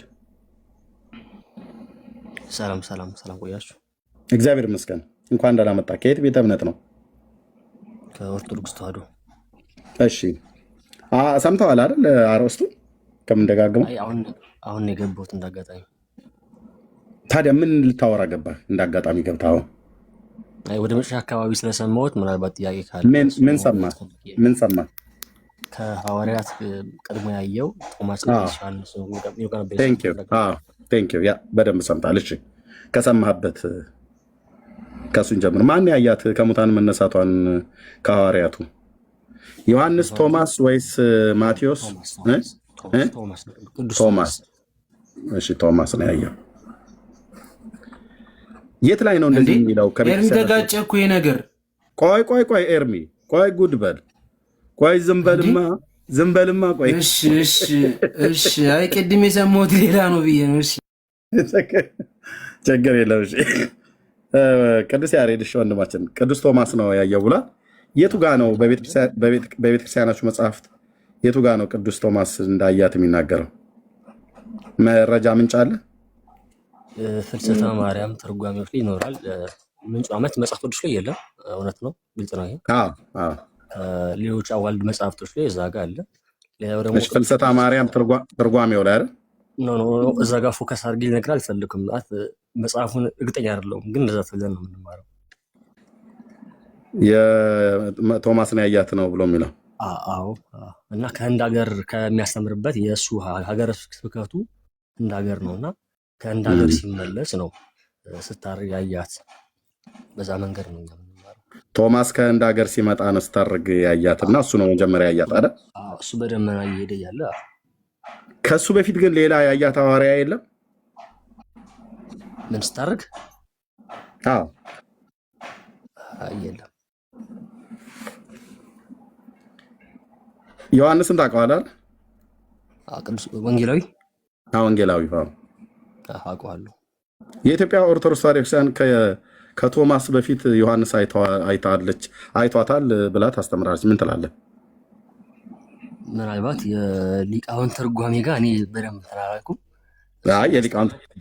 ሰላም ቆያችሁ። እግዚአብሔር ይመስገን። እንኳን ደህና መጣ። ከየት ቤተ እምነት ነው? ከኦርቶዶክስ ተዋህዶ። እሺ ሰምተዋል አይደል? አርዕስቱ ከምንደጋግመው አሁን የገባሁት እንዳጋጣሚ። ታዲያ ምን ልታወራ ገባህ? እንዳጋጣሚ ገብተህ አሁን? ወደ መጨረሻ አካባቢ ስለሰማሁት ምናልባት ጥያቄ ካለ። ምን ሰማህ? ከሐዋርያት ቀድሞ ያየው ቶማስ ያ በደንብ ሰምታል። እሺ ከሰማህበት ከሱን ጀምር። ማን ያያት ከሙታን መነሳቷን ከሐዋርያቱ? ዮሐንስ፣ ቶማስ ወይስ ማቴዎስ? ቶማስ። እሺ ቶማስ ነው ያየው። የት ላይ ነው እንደዚህ የሚለው? ኤርሚ ተጋጨ እኮ ይሄ ነገር። ቆይ ኤርሚ ቆይ፣ ጉድ በል ቆይ፣ ዝም በልማ ቆይ። እሺ አይ ቅድም የሰማሁት ሌላ ነው ብዬ ነው። እሺ ችግር የለም። እሺ ቅዱስ ያሬድ፣ እሺ ወንድማችን ቅዱስ ቶማስ ነው ያየው ብሏል። የቱ ጋ ነው በቤተክርስቲያናችሁ መጽሐፍት የቱ ጋ ነው ቅዱስ ቶማስ እንዳያት የሚናገረው? መረጃ ምንጭ አለ? ፍልሰታ ማርያም ትርጓሜዎች ላይ ይኖራል። ምንጩ ዓመት መጽሐፍ ቅዱስ ላይ የለም። እውነት ነው፣ ግልጽ ነው። ይሄ ሌሎች አዋልድ መጽሐፍቶች ላይ እዛ ጋ አለ። ሌላው ደግሞ ፍልሰታ ማርያም ትርጓሜው ላይ አይደል? ኖ እዛ ጋር ፎከስ አድርጌ ልነግርህ አልፈልግም። መጽሐፉን እርግጠኛ አይደለሁም፣ ግን እንደዛ ተብለን ነው የምንማረው። የቶማስን ያያት ነው ብሎ የሚለው አዎ። እና ከህንድ ሀገር ከሚያስተምርበት የእሱ ሀገረ ስብከቱ ህንድ ሀገር ነው እና ከህንድ ሀገር ሲመለስ ነው ስታርግ ያያት። በዛ መንገድ ነው የምንማረው። ቶማስ ከህንድ ሀገር ሲመጣ ነው ስታርግ ያያት እና እሱ ነው መጀመሪያ ያያት አይደል? እሱ በደመና እየሄደ እያለ ከሱ በፊት ግን ሌላ ያያት ሐዋርያ የለም? ምን ስታርግ? የለም። ዮሐንስን ታውቀዋለህ? ቅዱስ ወንጌላዊ አውቀዋለሁ። የኢትዮጵያ ኦርቶዶክስ ተዋሕዶ ቤተክርስቲያን ከቶማስ በፊት ዮሐንስ አይቷታል ብላ ታስተምራለች። ምን ትላለህ? ምናልባት የሊቃውንት ትርጓሜ ጋር እኔ በደንብ ተላላኩም።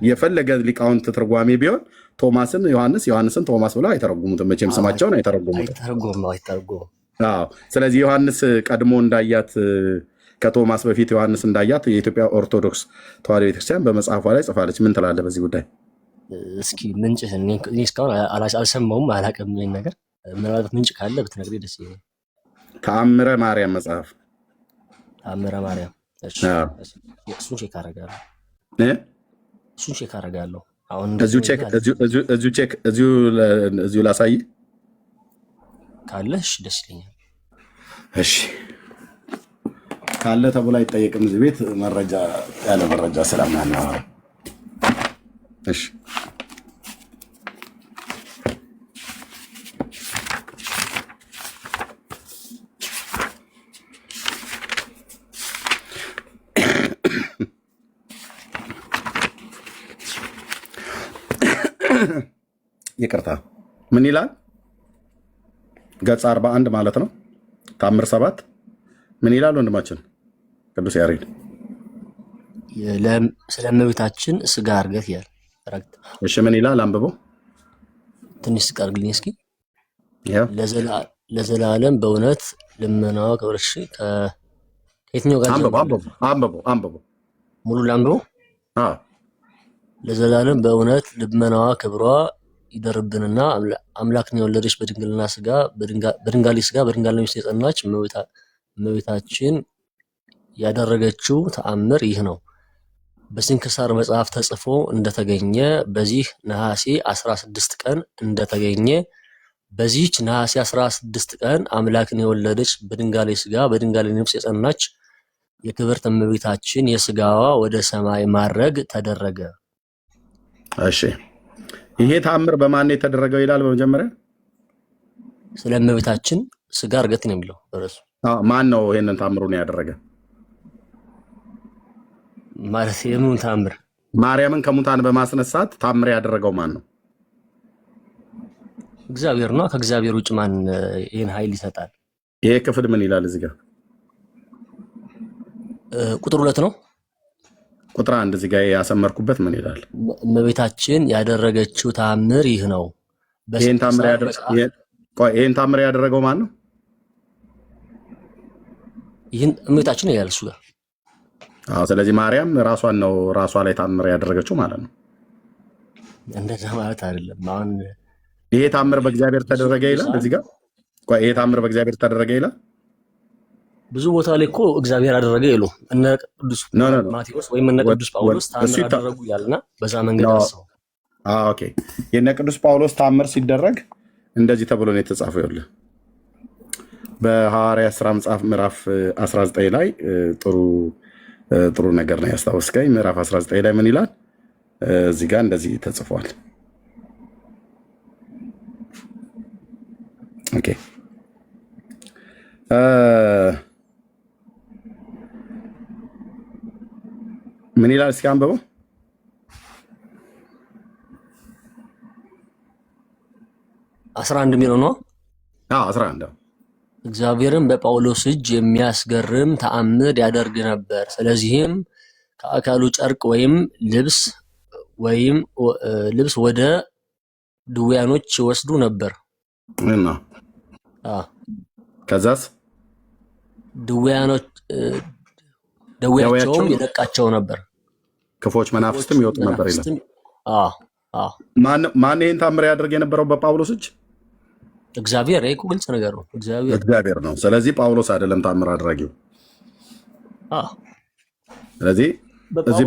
የፈለገ ሊቃውንት ትርጓሜ ቢሆን ቶማስን ዮሐንስን ቶማስ ብለው አይተረጉሙትም። መቼም ስማቸውን አይተረጉሙትም። ስለዚህ ዮሐንስ ቀድሞ እንዳያት ከቶማስ በፊት ዮሐንስ እንዳያት የኢትዮጵያ ኦርቶዶክስ ተዋሕዶ ቤተክርስቲያን በመጽሐፏ ላይ ጽፋለች። ምን ትላለህ በዚህ ጉዳይ? እስኪ ምንጭህን እኔ እስካሁን አልሰማሁም፣ አላውቅም። ይሄን ነገር ምናልባት ምንጭ ካለ ብትነግረኝ ደስ ይለኛል። ተአምረ ማርያም መጽሐፍ ተአምረ ማርያም። እሱን ቼክ አደርጋለሁ። አሁን እዚሁ ላሳይ ካለሽ ደስ ይለኛል። እሺ ካለ ተብሎ አይጠየቅም እዚህ ቤት መረጃ ያለ መረጃ ስለማናወራ። እሺ ይቅርታ ምን ይላል? ገጽ 41 ማለት ነው። ታምር 7 ምን ይላል ወንድማችን ቅዱስ ያሬድ? ስለ እመቤታችን ስጋ እርገት ይላል። እሺ ምን ይላል? አንብበው ትንሽ ስቀርግልኝ እስኪ። ለዘላለም በእውነት ልመናዋ ክብርሽ ከየትኛው ጋር አንብበው ሙሉ ላንብበው። ለዘላለም በእውነት ልመናዋ ክብሯ ይደርብንና አምላክን የወለደች በድንጋሌ ስጋ በድንጋሌ ነፍስ የጸናች እመቤታችን ያደረገችው ተአምር ይህ ነው። በስንክሳር መጽሐፍ ተጽፎ እንደተገኘ በዚህ ነሐሴ 16 ቀን እንደተገኘ በዚህች ነሐሴ 16 ቀን አምላክን የወለደች በድንጋሌ ስጋ በድንጋሌ ነፍስ የጸናች የክብርት እመቤታችን የስጋዋ ወደ ሰማይ ማረግ ተደረገ። እሺ ይሄ ተአምር በማን የተደረገው ይላል? በመጀመሪያ ስለ እመቤታችን ስጋ እርገት ነው የሚለው እርሱ። ማን ነው ይሄንን ተአምሩን ያደረገ? ማለት የምን ተአምር? ማርያምን ከሙታን በማስነሳት ተአምር ያደረገው ማን ነው? እግዚአብሔር ነው። ከእግዚአብሔር ውጭ ማን ይሄን ኃይል ይሰጣል? ይሄ ክፍል ምን ይላል እዚህ ጋር? ቁጥር 2 ነው። ቁጥር 1 እዚህ ጋር ያሰመርኩበት ምን ይላል? እመቤታችን ያደረገችው ተአምር ይህ ነው። ይሄን ተአምር ያደረገው ማን ነው? ይሄን እመቤታችን ይላል እሱ ጋር። ስለዚህ ማርያም ራሷ ላይ ተአምር ያደረገችው ማለት ነው። እንደዛ ማለት አይደለም። አሁን ይሄ ተአምር በእግዚአብሔር ተደረገ ይላል እዚህ ጋር። ይሄ ተአምር በእግዚአብሔር ተደረገ ይላል። ብዙ ቦታ ላይ እኮ እግዚአብሔር አደረገ ይሉ እነ ቅዱስ ማቴዎስ ወይም እነ ቅዱስ ጳውሎስ ተአምር አደረጉ ያልና በዛ መንገድ አሰው። ኦኬ የእነ ቅዱስ ጳውሎስ ተአምር ሲደረግ እንደዚህ ተብሎ ነው የተጻፈው። ይኸውልህ በሐዋርያት ሥራ መጽሐፍ ምዕራፍ 19 ላይ ጥሩ ነገር ነው ያስታወስከኝ። ምዕራፍ 19 ላይ ምን ይላል? እዚህ ጋር እንደዚህ ተጽፏል። ኦኬ ምን ይላል? እስኪ አንብበው። 11 የሚለው ነው። 11 እግዚአብሔርን በጳውሎስ እጅ የሚያስገርም ተአምር ያደርግ ነበር። ስለዚህም ከአካሉ ጨርቅ ወይም ልብስ ወደ ድውያኖች ይወስዱ ነበር እና ከዛስ ደዌያቸውም ይለቃቸው ነበር፣ ክፎች መናፍስትም ይወጡ ነበር ይላል። ማን ይሄን ተአምር ያደርግ የነበረው በጳውሎስ እጅ? እግዚአብሔር። ይሄ ግልጽ ነገር ነው። እግዚአብሔር ነው። ስለዚህ ጳውሎስ አይደለም ተአምር አድራጊው። ስለዚህ እዚህ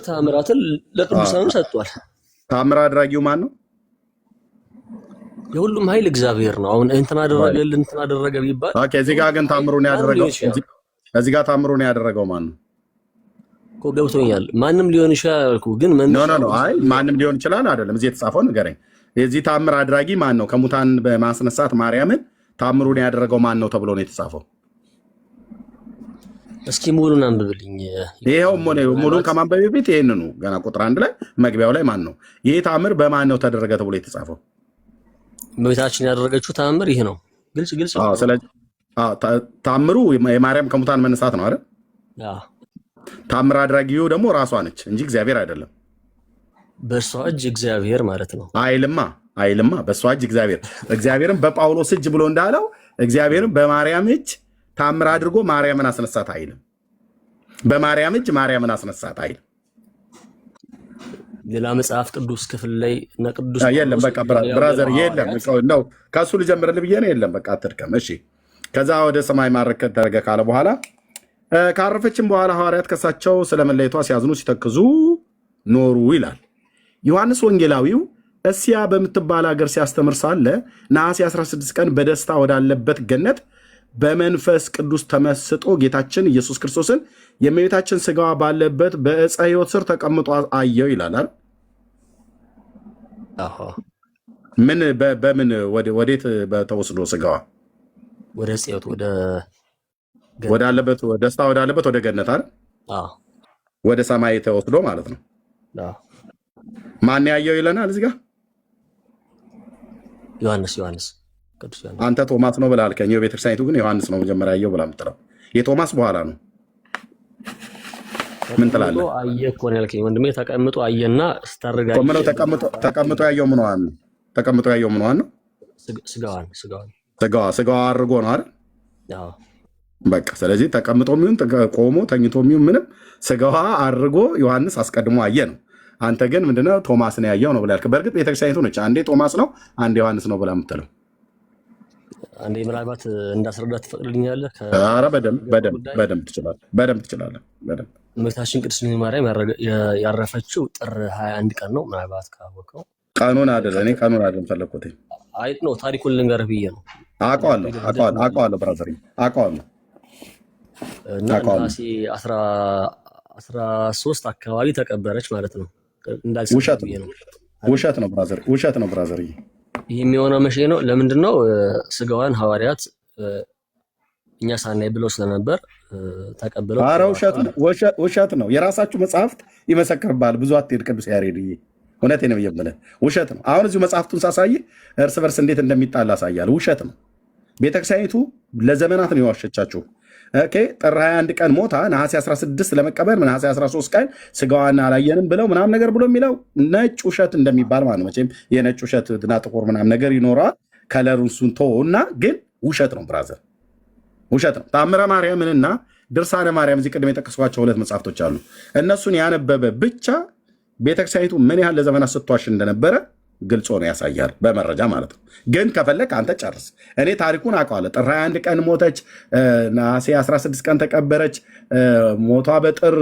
ተአምራትን ለቅዱሳኑ ሰጥቷል። ተአምር አድራጊው ማን ነው? የሁሉም ኃይል እግዚአብሔር ነው። አሁን እንትና አደረገ ቢባል እዚህ ጋር ግን ተአምሩን ያደረገው ማን ነው እኮ ገብቶኛል። ማንም ሊሆን ይችላል እኮ ግን ማንም ሊሆን ይችላል አይደለም። እዚህ የተጻፈው ንገረኝ። የዚህ ተአምር አድራጊ ማን ነው? ከሙታን በማስነሳት ማርያምን ተአምሩን ያደረገው ማን ነው ተብሎ ነው የተጻፈው? እስኪ ሙሉን አንብብልኝ። ይሄው ሙሉን ከማንበብ በፊት ይሄንኑ ገና ቁጥር 1 ላይ መግቢያው ላይ ማን ነው ይሄ ተአምር በማን ነው ተደረገ ተብሎ የተጻፈው? እመቤታችን ያደረገችው ተአምር ይህ ነው። ግልጽ ስለዚህ ተአምሩ የማርያም ከሙታን መነሳት ነው አይደል? ተአምር አድራጊው ደግሞ ራሷ ነች እንጂ እግዚአብሔር አይደለም። በእሷ እጅ እግዚአብሔር ማለት ነው። አይልማ በእሷ እጅ እግዚአብሔርን በጳውሎስ እጅ ብሎ እንዳለው እግዚአብሔርን በማርያም እጅ ተአምር አድርጎ ማርያምን አስነሳት አይልም። በማርያም እጅ ማርያምን አስነሳት አይልም። ሌላ መጽሐፍ ቅዱስ ክፍል ላይ እና ቅዱስ የለም። በቃ ብራዘር የለም ነው ከሱ ልጀምርልህ ብዬ ነው። የለም በቃ አትድከም። እሺ ከዛ ወደ ሰማይ ማረግ ተደረገ ካለ በኋላ ካረፈችም በኋላ ሐዋርያት ከሳቸው ስለመለየቷ ሲያዝኑ ሲተክዙ ኖሩ ይላል። ዮሐንስ ወንጌላዊው እስያ በምትባል ሀገር ሲያስተምር ሳለ ነሐሴ 16 ቀን በደስታ ወዳለበት ገነት በመንፈስ ቅዱስ ተመስጦ ጌታችን ኢየሱስ ክርስቶስን የእመቤታችን ስጋዋ ባለበት በዕፀ ሕይወት ስር ተቀምጦ አየው ይላል። ምን በምን ወዴት በተወስዶ ስጋዋ ወደ ጽዮት ወዳለበት ደስታ ወዳለበት ወደ ገነት አይደል? ወደ ሰማይ ተወስዶ ማለት ነው። ማን ያየው ይለናል እዚህ ጋር? ዮሐንስ ቅዱስ ዮሐንስ። አንተ ቶማስ ነው ብለህ አልከኝ። ቤተክርስቲያኒቱ ግን ዮሐንስ ነው መጀመሪያ ያየው ብላ የምትለው የቶማስ በኋላ ነው። ምን ትላለህ? አየ እኮ ነው ያልከኝ ወንድሜ። ተቀምጦ አየና ስታረጋ ተቀምጦ ያየው ምን ዋን ነው? ተቀምጦ ያየው ምን ዋን ነው? ስጋዋ አድርጎ ነው አይደል? አዎ በቃ ስለዚህ ተቀምጦ የሚሆን ቆሞ ተኝቶ የሚሆን ምንም ስጋዋ አድርጎ ዮሐንስ አስቀድሞ አየ ነው። አንተ ግን ምንድነው ቶማስ ነው ያየው ነው ብለህ ያልክ። በእርግጥ ቤተክርስቲያኒቱ ነች አንዴ ቶማስ ነው አንዴ ዮሐንስ ነው ብላ የምትለው። አንዴ ምናልባት እንዳስረዳት ትፈቅድልኛለህ? ኧረ በደንብ ትችላለህ። እመቤታችን ቅድስት ድንግል ማርያም ያረፈችው ጥር 21 ቀን ነው። ምናልባት ካወቀው ቀኑን አይደለም ፈለግኩት። አይ ነው ታሪኩን ልንገርህ ብዬ ነው። አውቀዋለሁ ብራዘር አውቀዋለሁ። እና ነሐሴ 13 አካባቢ ተቀበረች ማለት ነው። ውሸት ነው ብራዘር። ይህ የሚሆነው መቼ ነው? ለምንድን ነው? ስጋዋን ሐዋርያት እኛ ሳናይ ብለው ስለነበር ተቀብለው። ኧረ ውሸት ነው። የራሳችሁ መጽሐፍት ይመሰክርባል። ብዙ አትሄድ ቅዱስ ያሬድ። እውነቴን ነው የምልህ፣ ውሸት ነው። አሁን እዚሁ መጽሐፍቱን ሳሳይ እርስ በርስ እንዴት እንደሚጣላ ያሳያል። ውሸት ነው። ቤተክርስቲያኒቱ ለዘመናት ነው የዋሸቻችሁ። ጥር 21 ቀን ሞታ ነሐሴ 16 ለመቀበር ነሐሴ 13 ቀን ስጋዋን አላየንም ብለው ምናምን ነገር ብሎ የሚለው ነጭ ውሸት እንደሚባል ማለት ነው። መቼም የነጭ ውሸት እና ጥቁር ምናምን ነገር ይኖረዋል። ከለሩን ሱንቶ እና ግን ውሸት ነው ብራዘር፣ ውሸት ነው። ታምረ ማርያምንና ድርሳነ ማርያም እዚህ ቅድም የጠቀስኳቸው 2 መጽሐፍቶች አሉ። እነሱን ያነበበ ብቻ ቤተክርስቲያኒቱ ምን ያህል ለዘመናት ስትዋሽ እንደነበረ ግልጽ ሆኖ ያሳያል፣ በመረጃ ማለት ነው። ግን ከፈለግ አንተ ጨርስ። እኔ ታሪኩን አውቀዋለሁ። ጥር 21 ቀን ሞተች፣ ነሐሴ 16 ቀን ተቀበረች፣ ሞቷ በጥር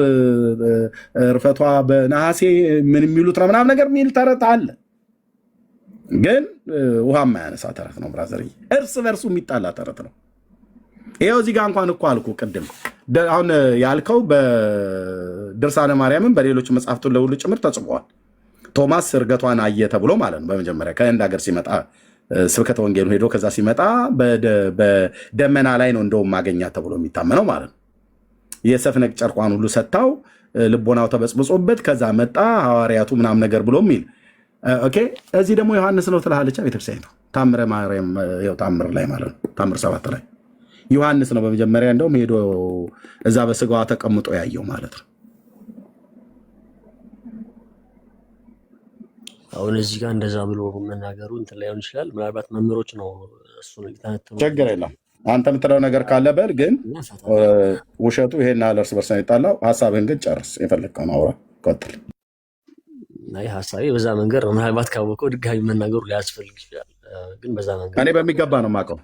እርፈቷ በነሐሴ ምን የሚሉት ነው ምናምን ነገር የሚል ተረት አለ። ግን ውሃ የማያነሳ ተረት ነው ብራዘር፣ እርስ በርሱ የሚጣላ ተረት ነው። ይኸው እዚህ ጋር እንኳን እኮ አልኩ ቅድም አሁን ያልከው በድርሳነ ማርያምን በሌሎች መጽሐፍቱን ለሁሉ ጭምር ተጽፏል። ቶማስ እርገቷን አየ ተብሎ ማለት ነው። በመጀመሪያ ከህንድ ሀገር ሲመጣ ስብከተ ወንጌሉ ሄዶ ከዛ ሲመጣ በደመና ላይ ነው እንደውም ማገኛት ተብሎ የሚታመነው ማለት ነው። የሰፍነግ ጨርቋን ሁሉ ሰጥታው ልቦናው ተበጽብጾበት ከዛ መጣ ሐዋርያቱ ምናምን ነገር ብሎ የሚል እዚህ ደግሞ ዮሐንስ ነው ትልሃለች ቤተክርስቲያኒቱ። ታምረ ማርያም ታምር ላይ ማለት ነው። ታምር 7 ላይ ዮሐንስ ነው በመጀመሪያ እንደውም ሄዶ እዛ በስጋዋ ተቀምጦ ያየው ማለት ነው። አሁን እዚህ ጋር እንደዛ ብሎ መናገሩ እንትን ላይሆን ይችላል። ምናልባት መምህሮች ነው እሱን ሊተነትኑ። ችግር የለም አንተ የምትለው ነገር ካለ በል። ግን ውሸቱ ይሄን ያህል እርስ በርስ ይጣላው። ሀሳብህን ግን ጨርስ፣ የፈለግከውን አውራ፣ ቀጥል። አይ ሀሳቤ በዛ መንገድ ነው። ምናልባት ካወቀው ድጋሚ መናገሩ ሊያስፈልግ ይችላል። ግን በዛ መንገድ እኔ በሚገባ ነው የማውቀው።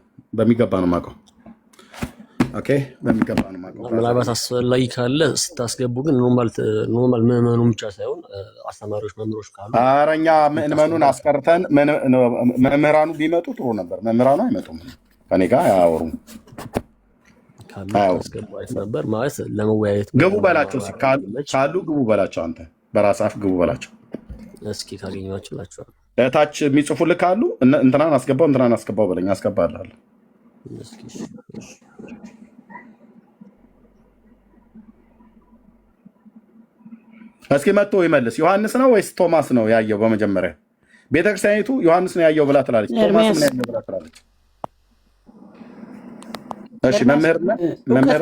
ምናልባት አስፈላጊ ካለ ስታስገቡ ግን ኖርማል ምዕመኑን ብቻ ሳይሆን አስተማሪዎች፣ መምህሮች ካሉ ኧረ እኛ ምዕመኑን አስቀርተን መምህራኑ ቢመጡ ጥሩ ነበር። መምህራኑ አይመጡም፣ ከኔ ጋር አያወሩም። አስገቡ አሪፍ ነበር ማለት ለመወያየት። ግቡ በላቸው ካሉ ግቡ በላቸው። አንተ በራስህ አፍ ግቡ በላቸው። እስኪ ካገኘኋቸው እላቸዋለሁ። እታች የሚጽፉልህ ካሉ እንትናን አስገባው በለኝ፣ አስገባልሃለሁ። እስኪ መጥቶ ይመልስ። ዮሐንስ ነው ወይስ ቶማስ ነው ያየው? በመጀመሪያ ቤተክርስቲያኒቱ ዮሐንስ ነው ያየው ብላ ትላለች፣ ቶማስ ነው ያየው ብላ ትላለች። እሺ መምህር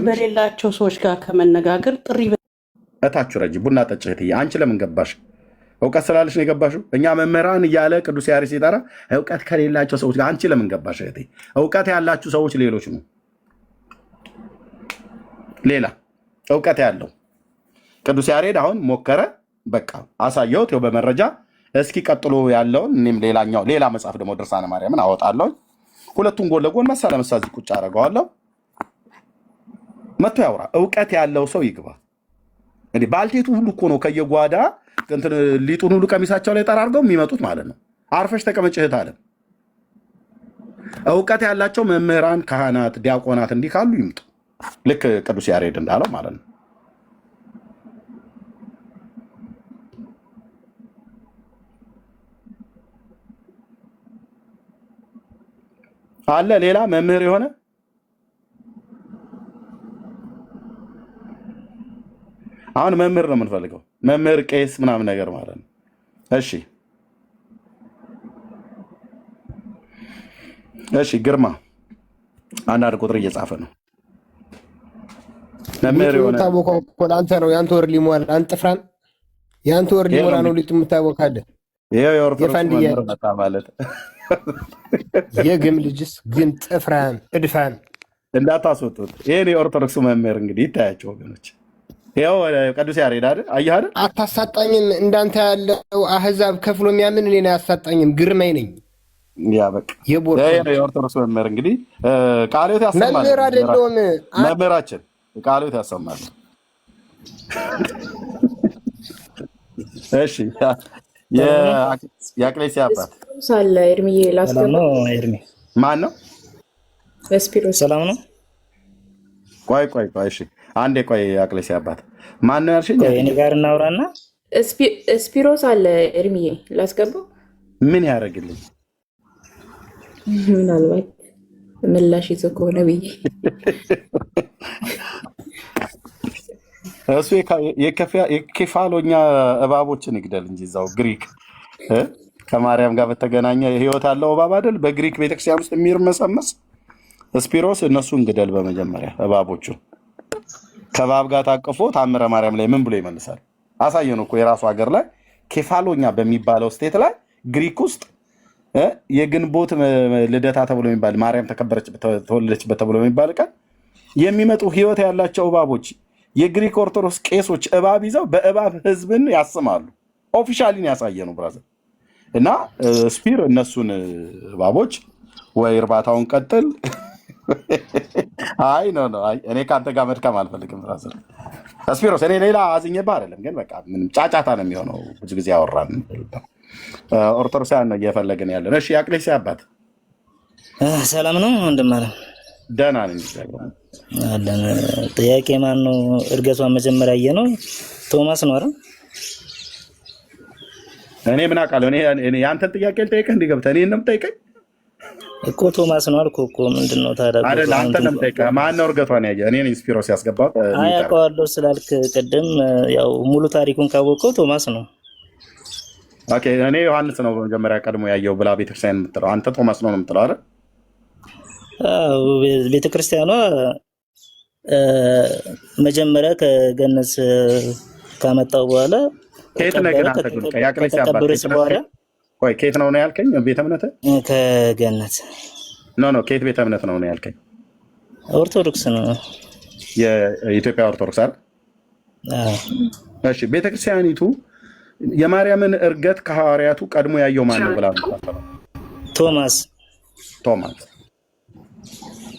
በሌላቸው ሰዎች ጋር ከመነጋገር ጥሪ እታችሁ ረጂ ቡና ጠጭ እህትዬ። አንቺ ለምን ገባሽ? እውቀት ስላለሽ ነው የገባሽው። እኛ መምህራን እያለ ቅዱስ ያሬድ ሲጠራ እውቀት ከሌላቸው ሰዎች ጋር አንቺ ለምን ገባሽ እህቴ? እውቀት ያላችሁ ሰዎች ሌሎች ነው። ሌላ እውቀት ያለው ቅዱስ ያሬድ አሁን ሞከረ፣ በቃ አሳየሁት ይኸው በመረጃ። እስኪ ቀጥሎ ያለውን እኔም ሌላ መጽሐፍ ደግሞ ድርሳነ ማርያምን አወጣለሁ። ሁለቱን ጎን ለጎን መሳ ለመሳ እዚህ ቁጭ አደርገዋለሁ። መጥቶ ያውራ። እውቀት ያለው ሰው ይግባ። እንዴ ባልቴቱ ሁሉ እኮ ነው ከየጓዳ ሊጡን ሁሉ ቀሚሳቸው ላይ ጠራርገው የሚመጡት ማለት ነው። አርፈሽ ተቀመጭ እህት አለ። እውቀት ያላቸው መምህራን፣ ካህናት፣ ዲያቆናት እንዲህ ካሉ ይምጡ። ልክ ቅዱስ ያሬድ እንዳለው ማለት ነው። አለ ሌላ መምህር የሆነ አሁን መምህር ነው የምንፈልገው። መምህር ቄስ ምናምን ነገር ማለት ነው። እሺ ግርማ አንዳንድ ቁጥር እየጻፈ ነው። መምህር የሆነ ታቦካው እኮ አንተ ነው። ያንተ ወር ሊሞላ አንተ ፍራን ያንተ ወር ሊሞላ ነው ሊጡ የምታቦካለ። ይሄው የኦርቶዶክስ መምህር መጣ ማለት የግም ልጅስ ግን ጥፍራን እድፋን እንዳታስወጡት። ይሄን የኦርቶዶክስ መምህር እንግዲህ ይታያቸው ወገኖች። ይሄው ቅዱስ ያሬድ አይደል? አየህ አይደል? አታሳጣኝም። እንዳንተ ያለው አህዛብ ከፍሎ የሚያምን እኔን አያሳጣኝም። ግርማይ ነኝ። ያ በቃ የኦርቶዶክስ መምህር እንግዲህ ቃልዮት ያሰማል። መምህር አይደለም መምህራችን ቃልዮት ያሰማል። እሺ የአቅሌስያ አባት ሳለ ኤርሚዬ ላስገባ ነው። ኤርሚ ማን ነው? ስፒሮስ ሰላም ነው። ቆይ እሺ አንዴ ቆይ። አቅሌስያ አባት ማን ነው ያልሽኝ? እኔ ጋር እናውራና ስፒሮስ አለ ኤርሚዬ ላስገባው። ምን ያደርግልኝ? ምናልባት ምላሽ ይዞ ከሆነ ብዬ እሱ የኬፋሎኛ እባቦችን ይግደል እንጂ እዛው ግሪክ ከማርያም ጋር በተገናኘ ህይወት አለው እባብ አይደል? በግሪክ ቤተክርስቲያን ውስጥ የሚርመሰመስ ስፒሮስ እነሱን ግደል በመጀመሪያ እባቦቹ። ከእባብ ጋር ታቅፎ ታምረ ማርያም ላይ ምን ብሎ ይመልሳል? አሳየን እኮ የራሱ ሀገር ላይ ኬፋሎኛ በሚባለው ስቴት ላይ ግሪክ ውስጥ የግንቦት ልደታ ተብሎ የሚባል ማርያም ተወለደችበት ተብሎ የሚባል ቀን የሚመጡ ህይወት ያላቸው እባቦች የግሪክ ኦርቶዶክስ ቄሶች እባብ ይዘው በእባብ ህዝብን ያስማሉ። ኦፊሻሊን ያሳየ ነው ብራዘር። እና ስፒር እነሱን እባቦች ወይ እርባታውን ቀጥል። አይ እኔ ከአንተ ጋር መድከም አልፈልግም ብራዘር ስፒሮስ። እኔ ሌላ አዝኜብህ አይደለም፣ ግን በቃ ምንም ጫጫታ ነው የሚሆነው። ብዙ ጊዜ ያወራን ኦርቶዶክሳውያን እየፈለግን ያለን። እሺ የአቅሌስያ አባት ሰላም ነው ወንድም? ደህና ነኝ አለን። ጥያቄ ማን ነው? እርገቷን መጀመሪያ ነው ቶማስ ነው አይደል? እኔ ምን አውቃለሁ? እኔ ያንተን ጥያቄ ልጠይቅህ እንዲህ ገብተህ እኔን ነው የምጠይቀኝ እኮ። ቶማስ ነው አልኩህ እኮ። ምንድን ነው ታዲያ? አይደል አንተን ነው የምጠይቀህ። ማን ነው እርገቷን ያየ? እኔ ነኝ ስፒሮስ ያስገባሁት። አውቀዋለሁ ስላልክ ቅድም ያው ሙሉ ታሪኩን ካወቀው ቶማስ ነው። ኦኬ እኔ ዮሐንስ ነው በመጀመሪያ ቀድሞ ያየው ብላ ቤተክርስቲያን የምትለው፣ አንተ ቶማስ ነው የምትለው አይደል? አዎ ቤተክርስቲያኗ መጀመሪያ ከገነት ካመጣው በኋላ ከየት ነገር አንተ ግን ያቅሌስያ አባት ቆይ ከየት ነው ያልከኝ? ቤተ እምነት ከገነት ኖ ከየት ቤተ እምነት ነው ያልከኝ? ኦርቶዶክስ ነው፣ የኢትዮጵያ ኦርቶዶክስ አይደል? እሺ ቤተክርስቲያኒቱ የማርያምን እርገት ከሐዋርያቱ ቀድሞ ያየው ማን ነው ብላ ነው? ቶማስ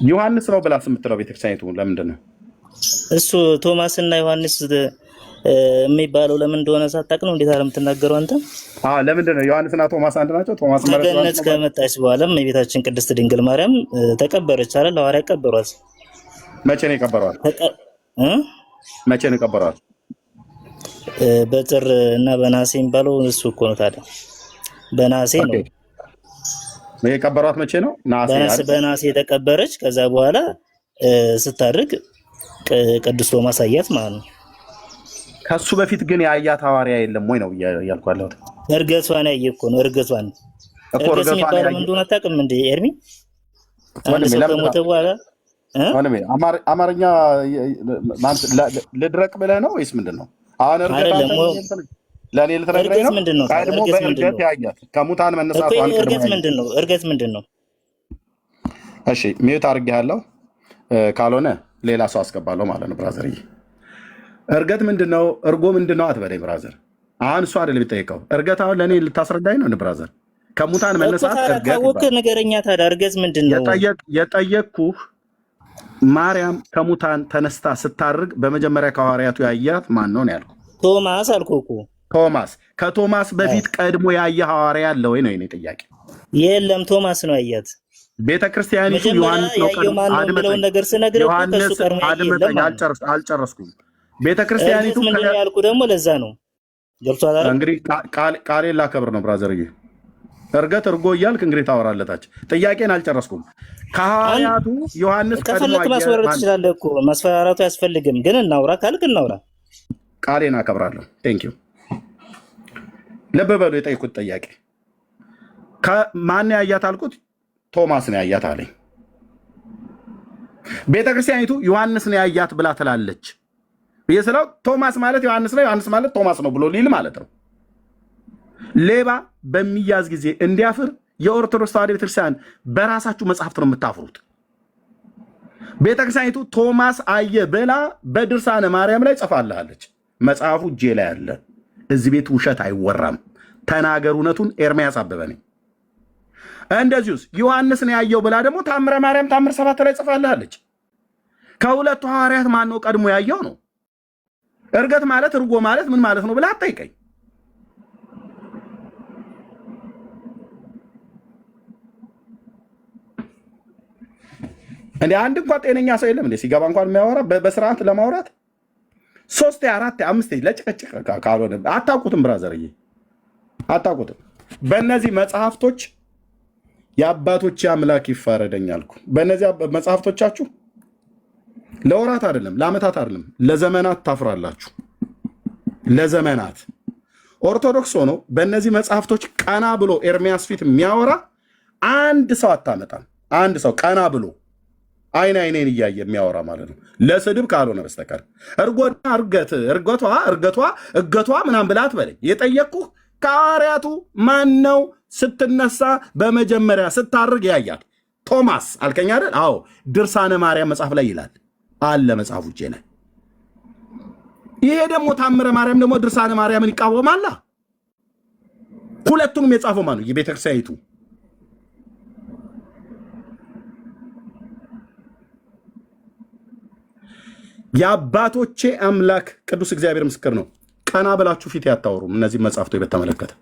ዮሐንስ ነው ብላ የምትለው ቤተክርስቲያኒቱ ለምንድን ነው? እሱ ቶማስ እና ዮሐንስ የሚባለው ለምን እንደሆነ ሳታውቅ ነው እንዴት አለ የምትናገረው አንተ? ለምንድን ነው ዮሐንስና ቶማስ አንድ ናቸው? ቶማስ ማለት ገነት ከመጣች በኋላ የቤታችን ቅድስት ድንግል ማርያም ተቀበረች አይደል? ሐዋርያ ቀበሯት። መቼ ነው የቀበሯት? መቼ ነው የቀበሯት? በጥር እና በናሴ የሚባለው እሱ እኮ ነው። ታዲያ በናሴ ነው የቀበሯት። መቼ ነው? በናሴ የተቀበረች። ከዛ በኋላ ስታድርግ ቅዱስ ቶማስ አያት ማለት ነው። ከሱ በፊት ግን የአያት ሐዋርያ የለም ወይ ነው እያልኩ ያለሁት። እርገቷን ያየ እኮ ነው። እርገቷን የሚባለው ምን እንደሆነ አታውቅም እንደ ኤርሚ? አንድ ሰው ከሞተ በኋላ አማርኛ ልድረቅ ብለህ ነው ወይስ ምንድን ነው? አሁን ለእኔ ልትነግረኝ ነው? ቀድሞ በእርገት ያያት ከሙታን መነሳቷን እርገት ምንድን ነው? እሺ ሚዩት አድርጌሃለሁ። ካልሆነ ሌላ ሰው አስገባለሁ ማለት ነው። ብራዘርዬ እርገት ምንድን ነው? እርጎ ምንድን ነው አትበለኝ ብራዘር። አሁን እሱ አይደል የሚጠይቀው። እርገት አሁን ለእኔ ልታስረዳኝ ነው ብራዘር? ከሙታን መነሳት እርገት ነገረኛ። ታዲያ እርገት ምንድን ነው የጠየቅኩህ? ማርያም ከሙታን ተነስታ ስታርግ በመጀመሪያ ከሐዋርያቱ ያያት ማን ነው ያልኩህ? ቶማስ አልኩህ እኮ። ቶማስ። ከቶማስ በፊት ቀድሞ ያየ ሐዋርያ አለ ወይ ነው የእኔ ጥያቄ። የለም ቶማስ ነው ያያት። ቤተክርስቲያኒቱ ዮሐንስ ነው ነገር ስነግርህ አድመጠኝ፣ አልጨረስኩም። ቤተክርስቲያኒቱ ምንድን ነው ያልኩህ ደግሞ ለዛ ነው። ገብቶሃል አይደል? እንግዲህ ቃሌን ላከብር ነው ብራዘርዬ። እርገት እርጎ እያልክ እንግዲህ ታወራለታች። ጥያቄን አልጨረስኩም። ከሐዋርያቱ ዮሐንስ ከፈለክ ማስወረድ ትችላለህ እኮ። ማስፈራራቱ አያስፈልግም። ግን እናውራ ካልክ እናውራ። ቃሌን አከብራለሁ። ቴንክ ዩ። ልብ በሉ የጠየቁት ጥያቄ ከማን ያያት አልኩት። ቶማስ ነው ያያት አለኝ። ቤተክርስቲያኒቱ ዮሐንስ ነው ያያት ብላ ትላለች ብዬ ስለው ቶማስ ማለት ዮሐንስ ነው፣ ዮሐንስ ማለት ቶማስ ነው ብሎ ሊል ማለት ነው። ሌባ በሚያዝ ጊዜ እንዲያፍር የኦርቶዶክስ ተዋሕዶ ቤተክርስቲያን በራሳችሁ መጽሐፍት ነው የምታፍሩት። ቤተክርስቲያኒቱ ቶማስ አየ ብላ በድርሳነ ማርያም ላይ ጽፋልሃለች። መጽሐፉ እጄ ላይ አለ። እዚህ ቤት ውሸት አይወራም። ተናገር እውነቱን። ኤርምያስ አበበ ነኝ። እንደዚሁስ ዮሐንስ ነው ያየው ብላ ደግሞ ታምረ ማርያም ታምር 7 ላይ ጽፋልሃለች። ከሁለቱ ሐዋርያት ማነው ቀድሞ ያየው ነው? እርገት ማለት እርጎ ማለት ምን ማለት ነው ብላ አትጠይቀኝ። እንደ አንድ እንኳን ጤነኛ ሰው የለም እንዴ ሲገባ እንኳን የሚያወራ በስርዓት ለማውራት 3 4 5 ለጭቅጭቅ ካልሆነ አታውቁትም። ብራዘርዬ አታውቁትም። በእነዚህ መጽሐፍቶች የአባቶች አምላክ ይፋረደኛልኩ። በእነዚህ መጽሐፍቶቻችሁ ለወራት አይደለም ለዓመታት አይደለም ለዘመናት ታፍራላችሁ። ለዘመናት ኦርቶዶክስ ሆኖ በእነዚህ መጽሐፍቶች ቀና ብሎ ኤርምያስ ፊት የሚያወራ አንድ ሰው አታመጣም። አንድ ሰው ቀና ብሎ አይን አይኔን እያየ የሚያወራ ማለት ነው፣ ለስድብ ካልሆነ በስተቀር። እርገቷ ምናምን ብላ አትበለኝ። የጠየቅኩህ ከሐዋርያቱ ማን ነው ስትነሳ በመጀመሪያ ስታርግ ያያት? ቶማስ አልከኝ አይደል? አዎ፣ ድርሳነ ማርያም መጽሐፍ ላይ ይላል አለ መጽሐፉ እጄ ላይ። ይሄ ደግሞ ታምረ ማርያም ደግሞ ድርሳነ ማርያምን ይቃወማላ። ሁለቱንም የጻፈው ማነው? የቤተክርስቲያኒቱ የአባቶቼ አምላክ ቅዱስ እግዚአብሔር ምስክር ነው። ቀና ብላችሁ ፊት ያታወሩም እነዚህ መጽሐፍቶች በተመለከተ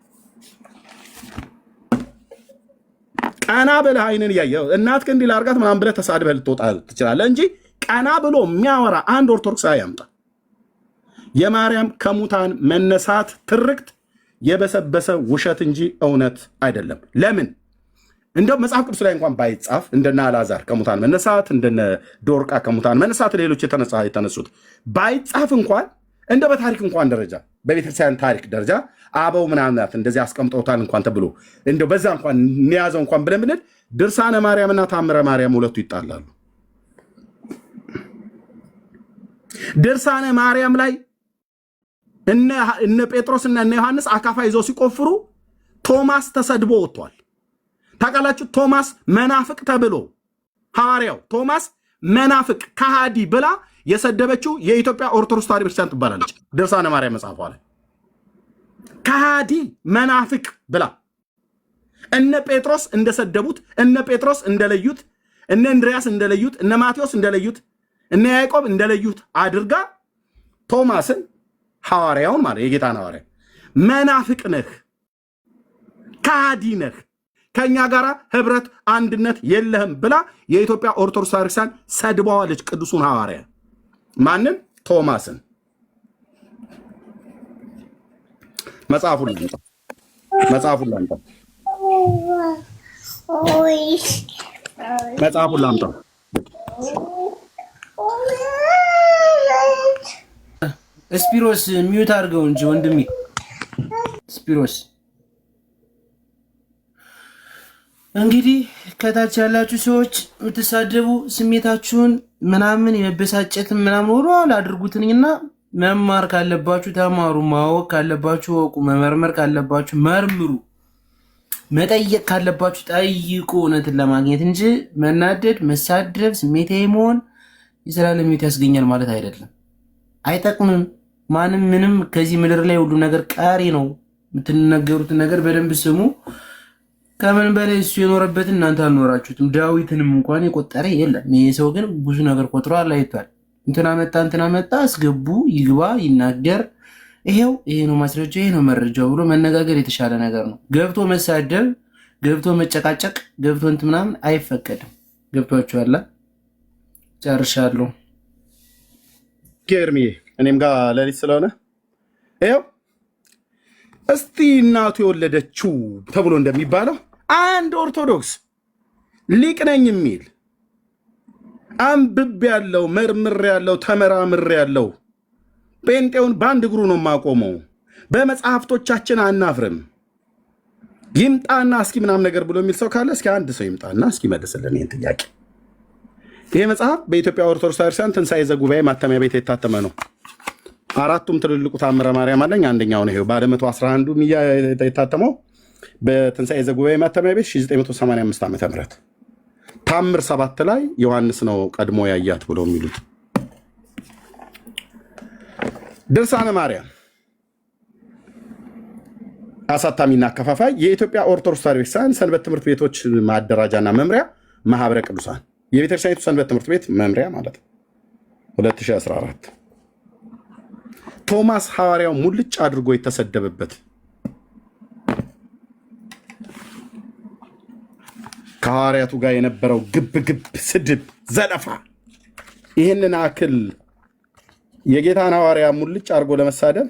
ቀና ብለህ አይንን እያየህ እናትህ እንዲህ ላድርጋት ምናምን ብለህ ተሳድበህ ልትወጣ ትችላለህ እንጂ ቀና ብሎ የሚያወራ አንድ ኦርቶዶክሳዊ ያምጣ። የማርያም ከሙታን መነሳት ትርክት የበሰበሰ ውሸት እንጂ እውነት አይደለም። ለምን እንደው መጽሐፍ ቅዱስ ላይ እንኳን ባይጻፍ እንደነ አልዓዛር ከሙታን መነሳት እንደነ ዶርቃ ከሙታን መነሳት ሌሎች የተነሱት ባይጻፍ እንኳን እንደ በታሪክ እንኳን ደረጃ በቤተክርስቲያን ታሪክ ደረጃ አበው ምናምናት እንደዚህ አስቀምጠውታል እንኳን ተብሎ እንደው በዛ እንኳን የሚያዘው እንኳን ብለን ብንል ድርሳነ ማርያምና ታምረ ማርያም ሁለቱ ይጣላሉ። ድርሳነ ማርያም ላይ እነ ጴጥሮስና እነ ዮሐንስ አካፋ ይዘው ሲቆፍሩ ቶማስ ተሰድቦ ወጥቷል። ታውቃላችሁ? ቶማስ መናፍቅ ተብሎ ሐዋርያው ቶማስ መናፍቅ ከሃዲ ብላ የሰደበችው የኢትዮጵያ ኦርቶዶክስ ተዋሕዶ ቤተክርስቲያን ትባላለች። ድርሳነ ማርያም መጽሐፏ ላይ ከሃዲ መናፍቅ ብላ እነ ጴጥሮስ እንደሰደቡት፣ እነ ጴጥሮስ እንደለዩት፣ እነ እንድርያስ እንደለዩት፣ እነ ማቴዎስ እንደለዩት፣ እነ ያዕቆብ እንደለዩት አድርጋ ቶማስን ሐዋርያውን ማለት የጌታን ሐዋርያ መናፍቅ ነህ፣ ከሃዲ ነህ፣ ከኛ ጋር ህብረት አንድነት የለህም ብላ የኢትዮጵያ ኦርቶዶክስ ቤተክርስቲያን ሰድባዋለች። ቅዱሱን ሐዋርያ ማንን? ቶማስን። መጽሐፉን ላምጣ። ስፒሮስ ሚዩት አድርገው እንጂ ወንድሜ ስፒሮስ። እንግዲህ ከታች ያላችሁ ሰዎች የምትሳደቡ ስሜታችሁን ምናምን የመበሳጨትን ምናምን ወደኋላ አድርጉትኝና መማር ካለባችሁ ተማሩ፣ ማወቅ ካለባችሁ ወቁ፣ መመርመር ካለባችሁ መርምሩ፣ መጠየቅ ካለባችሁ ጠይቁ፣ እውነትን ለማግኘት እንጂ መናደድ፣ መሳደብ፣ ስሜታዊ መሆን የዘላለም ሕይወት ያስገኛል ማለት አይደለም። አይጠቅምም። ማንም ምንም ከዚህ ምድር ላይ ሁሉ ነገር ቀሪ ነው። የምትነገሩትን ነገር በደንብ ስሙ። ከምን በላይ እሱ የኖረበትን እናንተ አልኖራችሁትም። ዳዊትንም እንኳን የቆጠረ የለም። ይሄ ሰው ግን ብዙ ነገር ቆጥሯል፣ አይቷል። እንትና መጣ፣ አስገቡ፣ ይግባ፣ ይናገር፣ ይሄው ይሄ ነው ማስረጃ፣ ይሄ ነው መረጃው ብሎ መነጋገር የተሻለ ነገር ነው። ገብቶ መሳደብ፣ ገብቶ መጨቃጨቅ፣ ገብቶ እንትን ምናምን አይፈቀድም። ገብቷችኋል? ጨርሻለሁ። ጌርሚ እኔም ጋር ሌሊት ስለሆነ ይኸው እስቲ እናቱ የወለደችው ተብሎ እንደሚባለው አንድ ኦርቶዶክስ ሊቅ ነኝ የሚል አንብብ ያለው መርምር ያለው ተመራምር ያለው ጴንጤውን በአንድ እግሩ ነው የማቆመው፣ በመጽሐፍቶቻችን አናፍርም። ይምጣና እስኪ ምናምን ነገር ብሎ የሚል ሰው ካለ እስኪ አንድ ሰው ይምጣና እስኪ መልስልን ይህን ጥያቄ። ይሄ መጽሐፍ በኢትዮጵያ ኦርቶዶክስ ቤተክርስቲያን ትንሣኤ ዘጉባኤ ማተሚያ ቤት የታተመ ነው። አራቱም ትልልቁ ታምረ ማርያም አለኝ። አንደኛው ነው ይሄው ባለ 111 የታተመው በትንሣኤ ዘጉባኤ ማተሚያ ቤት 1985 ዓ.ም ታምር 7 ላይ ዮሐንስ ነው ቀድሞ ያያት ብለው የሚሉት። ድርሳነ ማርያም አሳታሚና አከፋፋይ የኢትዮጵያ ኦርቶዶክስ ቤተክርስቲያን ሰንበት ትምህርት ቤቶች ማደራጃና መምሪያ ማህበረ ቅዱሳን የቤተክርስቲያኒቱ ሰንበት ትምህርት ቤት መምሪያ ማለት ነው። 2014 ቶማስ ሐዋርያው ሙልጭ አድርጎ የተሰደበበት ከሐዋርያቱ ጋር የነበረው ግብ ስድብ፣ ዘለፋ ይህንን አክል የጌታን ሐዋርያ ሙልጭ አድርጎ ለመሳደብ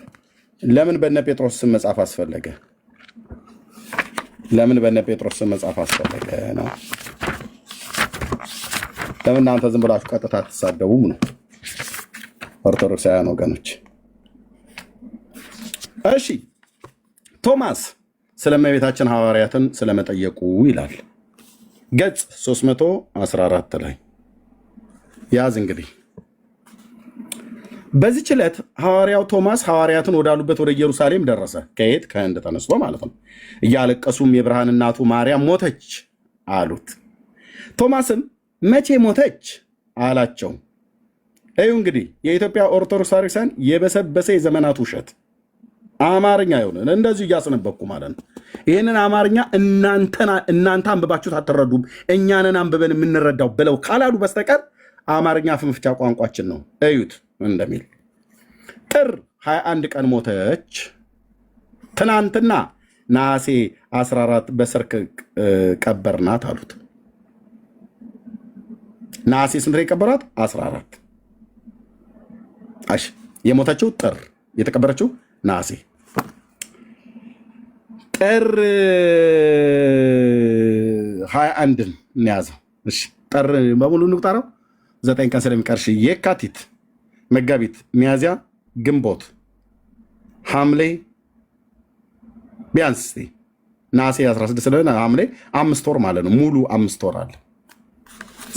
ለምን በነ ጴጥሮስ ስም መጻፍ አስፈለገ? ለምን በነ ጴጥሮስ ስም መጻፍ አስፈለገ ነው? ለምን እናንተ ዝም ብላችሁ ቀጥታ አትሳደቡም ነው? ኦርቶዶክሳውያን ወገኖች። እሺ ቶማስ ስለ እመቤታችን ሐዋርያትን ስለመጠየቁ ይላል ገጽ 314 ላይ ያዝ። እንግዲህ በዚህች ዕለት ሐዋርያው ቶማስ ሐዋርያትን ወዳሉበት ወደ ኢየሩሳሌም ደረሰ። ከየት? ከህንድ ተነስቶ ማለት ነው። እያለቀሱም የብርሃን እናቱ ማርያም ሞተች አሉት። ቶማስም መቼ ሞተች አላቸው። እዩ እንግዲህ የኢትዮጵያ ኦርቶዶክስ ቤተክርስቲያን የበሰበሰ የዘመናት ውሸት አማርኛ ይሆን እንደዚሁ እያስነበብኩ ማለት ነው። ይህንን አማርኛ እናንተ አንብባችሁት አትረዱም፣ እኛንን አንብበን የምንረዳው ብለው ካላሉ በስተቀር አማርኛ ፍምፍቻ ቋንቋችን ነው። እዩት እንደሚል ጥር 21 ቀን ሞተች። ትናንትና ነሐሴ 14 በሰርክ ቀበርናት አሉት። ነሐሴ ስንት ላይ ቀበራት? 14። እሺ የሞተችው ጥር የተቀበረችው ነሐሴ። ጥር 21ን እንያዘው። እሺ ጥር በሙሉ እንቁጠረው 9 ቀን ስለሚቀርሽ የካቲት፣ መጋቢት፣ ሚያዝያ፣ ግንቦት፣ ሐምሌ ቢያንስ ነሐሴ 16 ስለሆነ ሐምሌ 5 ወር ማለት ነው። ሙሉ 5 ወር አለ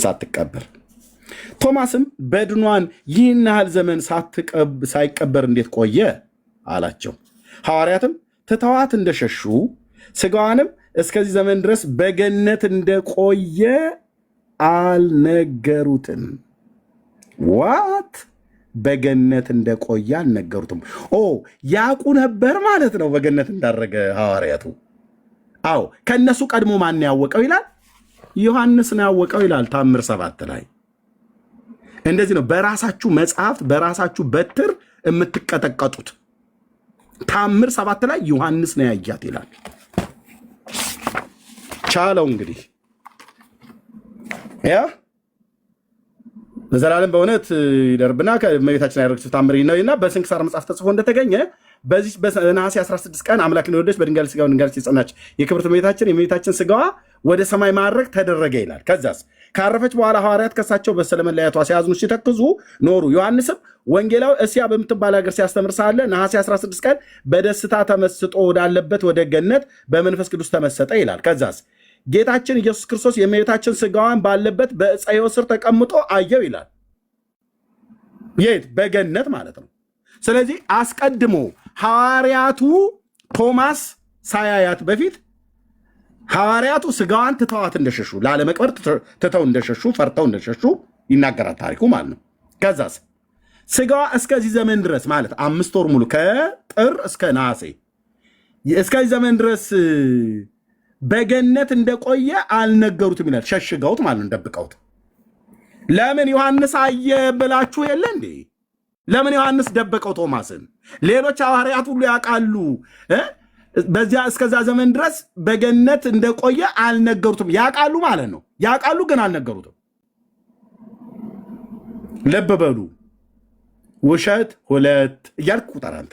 ሳትቀበር። ቶማስም በድኗን ይህን ያህል ዘመን ሳይቀበር እንዴት ቆየ አላቸው። ሐዋርያትም ትተዋት እንደሸሹ ስጋዋንም እስከዚህ ዘመን ድረስ በገነት እንደቆየ አልነገሩትም። ዋት በገነት እንደቆየ አልነገሩትም። ያውቁ ነበር ማለት ነው በገነት እንዳረገ ሐዋርያቱ። አዎ ከእነሱ ቀድሞ ማን ያወቀው ይላል? ዮሐንስ ነው ያወቀው ይላል ታምር 7 ላይ። እንደዚህ ነው በራሳችሁ መጽሐፍት በራሳችሁ በትር የምትቀጠቀጡት። ታምር 7 ላይ ዮሐንስ ነው ያያት ይላል። ቻለው እንግዲህ ያ በዘላለም በእውነት ይደርብና ከእመቤታችን ያደረገችው ታምር ነውና በስንክሳር መጽሐፍ ተጽፎ እንደተገኘ በዚህ በነሐሴ 16 ቀን አምላክን የወለደች በድንጋሌ ሥጋ ድንጋሌ የጸናች የክብርት እመቤታችን የእመቤታችን ሥጋዋ ወደ ሰማይ ማዕረግ ተደረገ ይላል። ከዛስ ካረፈች በኋላ ሐዋርያት ከሳቸው በሰለመለያቷ ሲያዝኑ ሲተክዙ ኖሩ። ዮሐንስም ወንጌላዊ እስያ በምትባል ሀገር ሲያስተምር ሳለ ነሐሴ 16 ቀን በደስታ ተመስጦ ወዳለበት ወደ ገነት በመንፈስ ቅዱስ ተመሰጠ ይላል። ከዛስ ጌታችን ኢየሱስ ክርስቶስ የእመቤታችን ሥጋዋን ባለበት በዕፀ ሕይወት ስር ተቀምጦ አየው ይላል። የት? በገነት ማለት ነው። ስለዚህ አስቀድሞ ሐዋርያቱ ቶማስ ሳያያት በፊት ሐዋርያቱ ሥጋዋን ትተዋት እንደሸሹ ላለመቅበር ትተው እንደሸሹ ፈርተው እንደሸሹ ይናገራል ታሪኩ ማለት ነው። ከዛስ ሥጋዋ እስከዚህ ዘመን ድረስ ማለት 5 ወር ሙሉ ከጥር እስከ ነሐሴ እስከዚህ ዘመን ድረስ በገነት እንደቆየ አልነገሩትም ይላል። ሸሽገውት ማለት ነው፣ ደብቀውት። ለምን ዮሐንስ አየ ብላችሁ የለ እንዴ? ለምን ዮሐንስ ደበቀው ቶማስን? ሌሎች ሐዋርያት ሁሉ ያውቃሉ። በዚያ እስከዛ ዘመን ድረስ በገነት እንደቆየ አልነገሩትም። ያውቃሉ ማለት ነው። ያውቃሉ ግን አልነገሩትም። ልብ በሉ። ውሸት 2 እያልክ ቁጠር አንተ።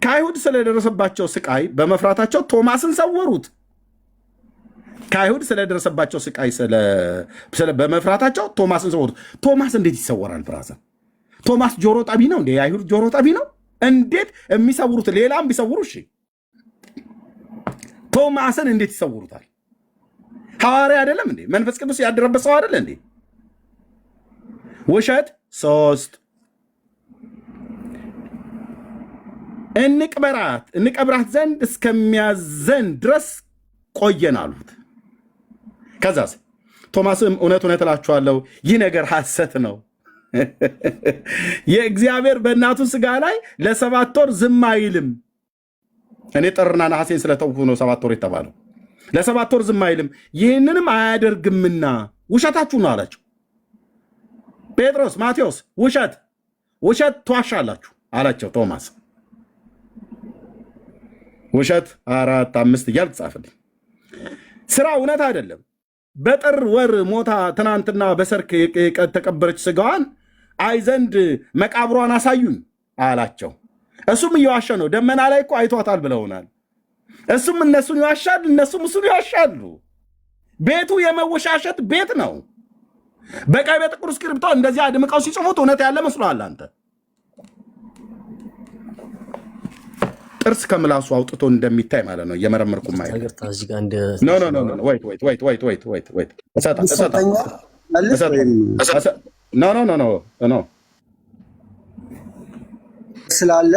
ከአይሁድ ስለደረሰባቸው ስቃይ በመፍራታቸው ቶማስን ሰወሩት። ከአይሁድ ስለደረሰባቸው ስቃይ በመፍራታቸው ቶማስን ሰወሩት። ቶማስ እንዴት ይሰወራል? ብራዘር ቶማስ ጆሮ ጠቢ ነው እንዴ? የአይሁድ ጆሮ ጠቢ ነው እንዴት የሚሰውሩት ሌላም ቢሰውሩ እሺ፣ ቶማስን እንዴት ይሰውሩታል? ሐዋርያ አይደለም እንዴ? መንፈስ ቅዱስ ያደረበት ሰው አይደለ እንዴ? ውሸት 3 እንቀብራት ዘንድ እስከሚያዘን ድረስ ቆየን አሉት። ከዛስ ቶማስም እውነት እውነት እላችኋለሁ ይህ ነገር ሐሰት ነው፣ የእግዚአብሔር በእናቱ ሥጋ ላይ ለ7 ወር ዝም አይልም። እኔ ጥርና ነሐሴን ስለተውኩ ነው 7 ወር የተባለው። ለ7 ወር ዝም አይልም፣ ይህንንም አያደርግምና ውሸታችሁ ነው አላቸው። ጴጥሮስ፣ ማቴዎስ ውሸት ትዋሻላችሁ አላቸው። ቶማስ ውሸት 4 5 እያልክ ጻፍልኝ። ስራ እውነት አይደለም። በጥር ወር ሞታ ትናንትና በሰርክ ተቀበረች ሥጋዋን አይ ዘንድ መቃብሯን አሳዩኝ አላቸው። እሱም እየዋሸ ነው። ደመና ላይ እኮ አይቷታል ብለውናል። እሱም እነሱን ይዋሻል፣ እነሱም እሱን ይዋሻሉ። ቤቱ የመወሻሸት ቤት ነው። በቀይ በጥቁር እስክሪብቶ እንደዚህ አድምቀው ሲጽፉት እውነት ያለ መስሎሃል አንተ? ጥርስ ከምላሱ አውጥቶ እንደሚታይ ማለት ነው። እየመረመርኩ ማለት ስላለ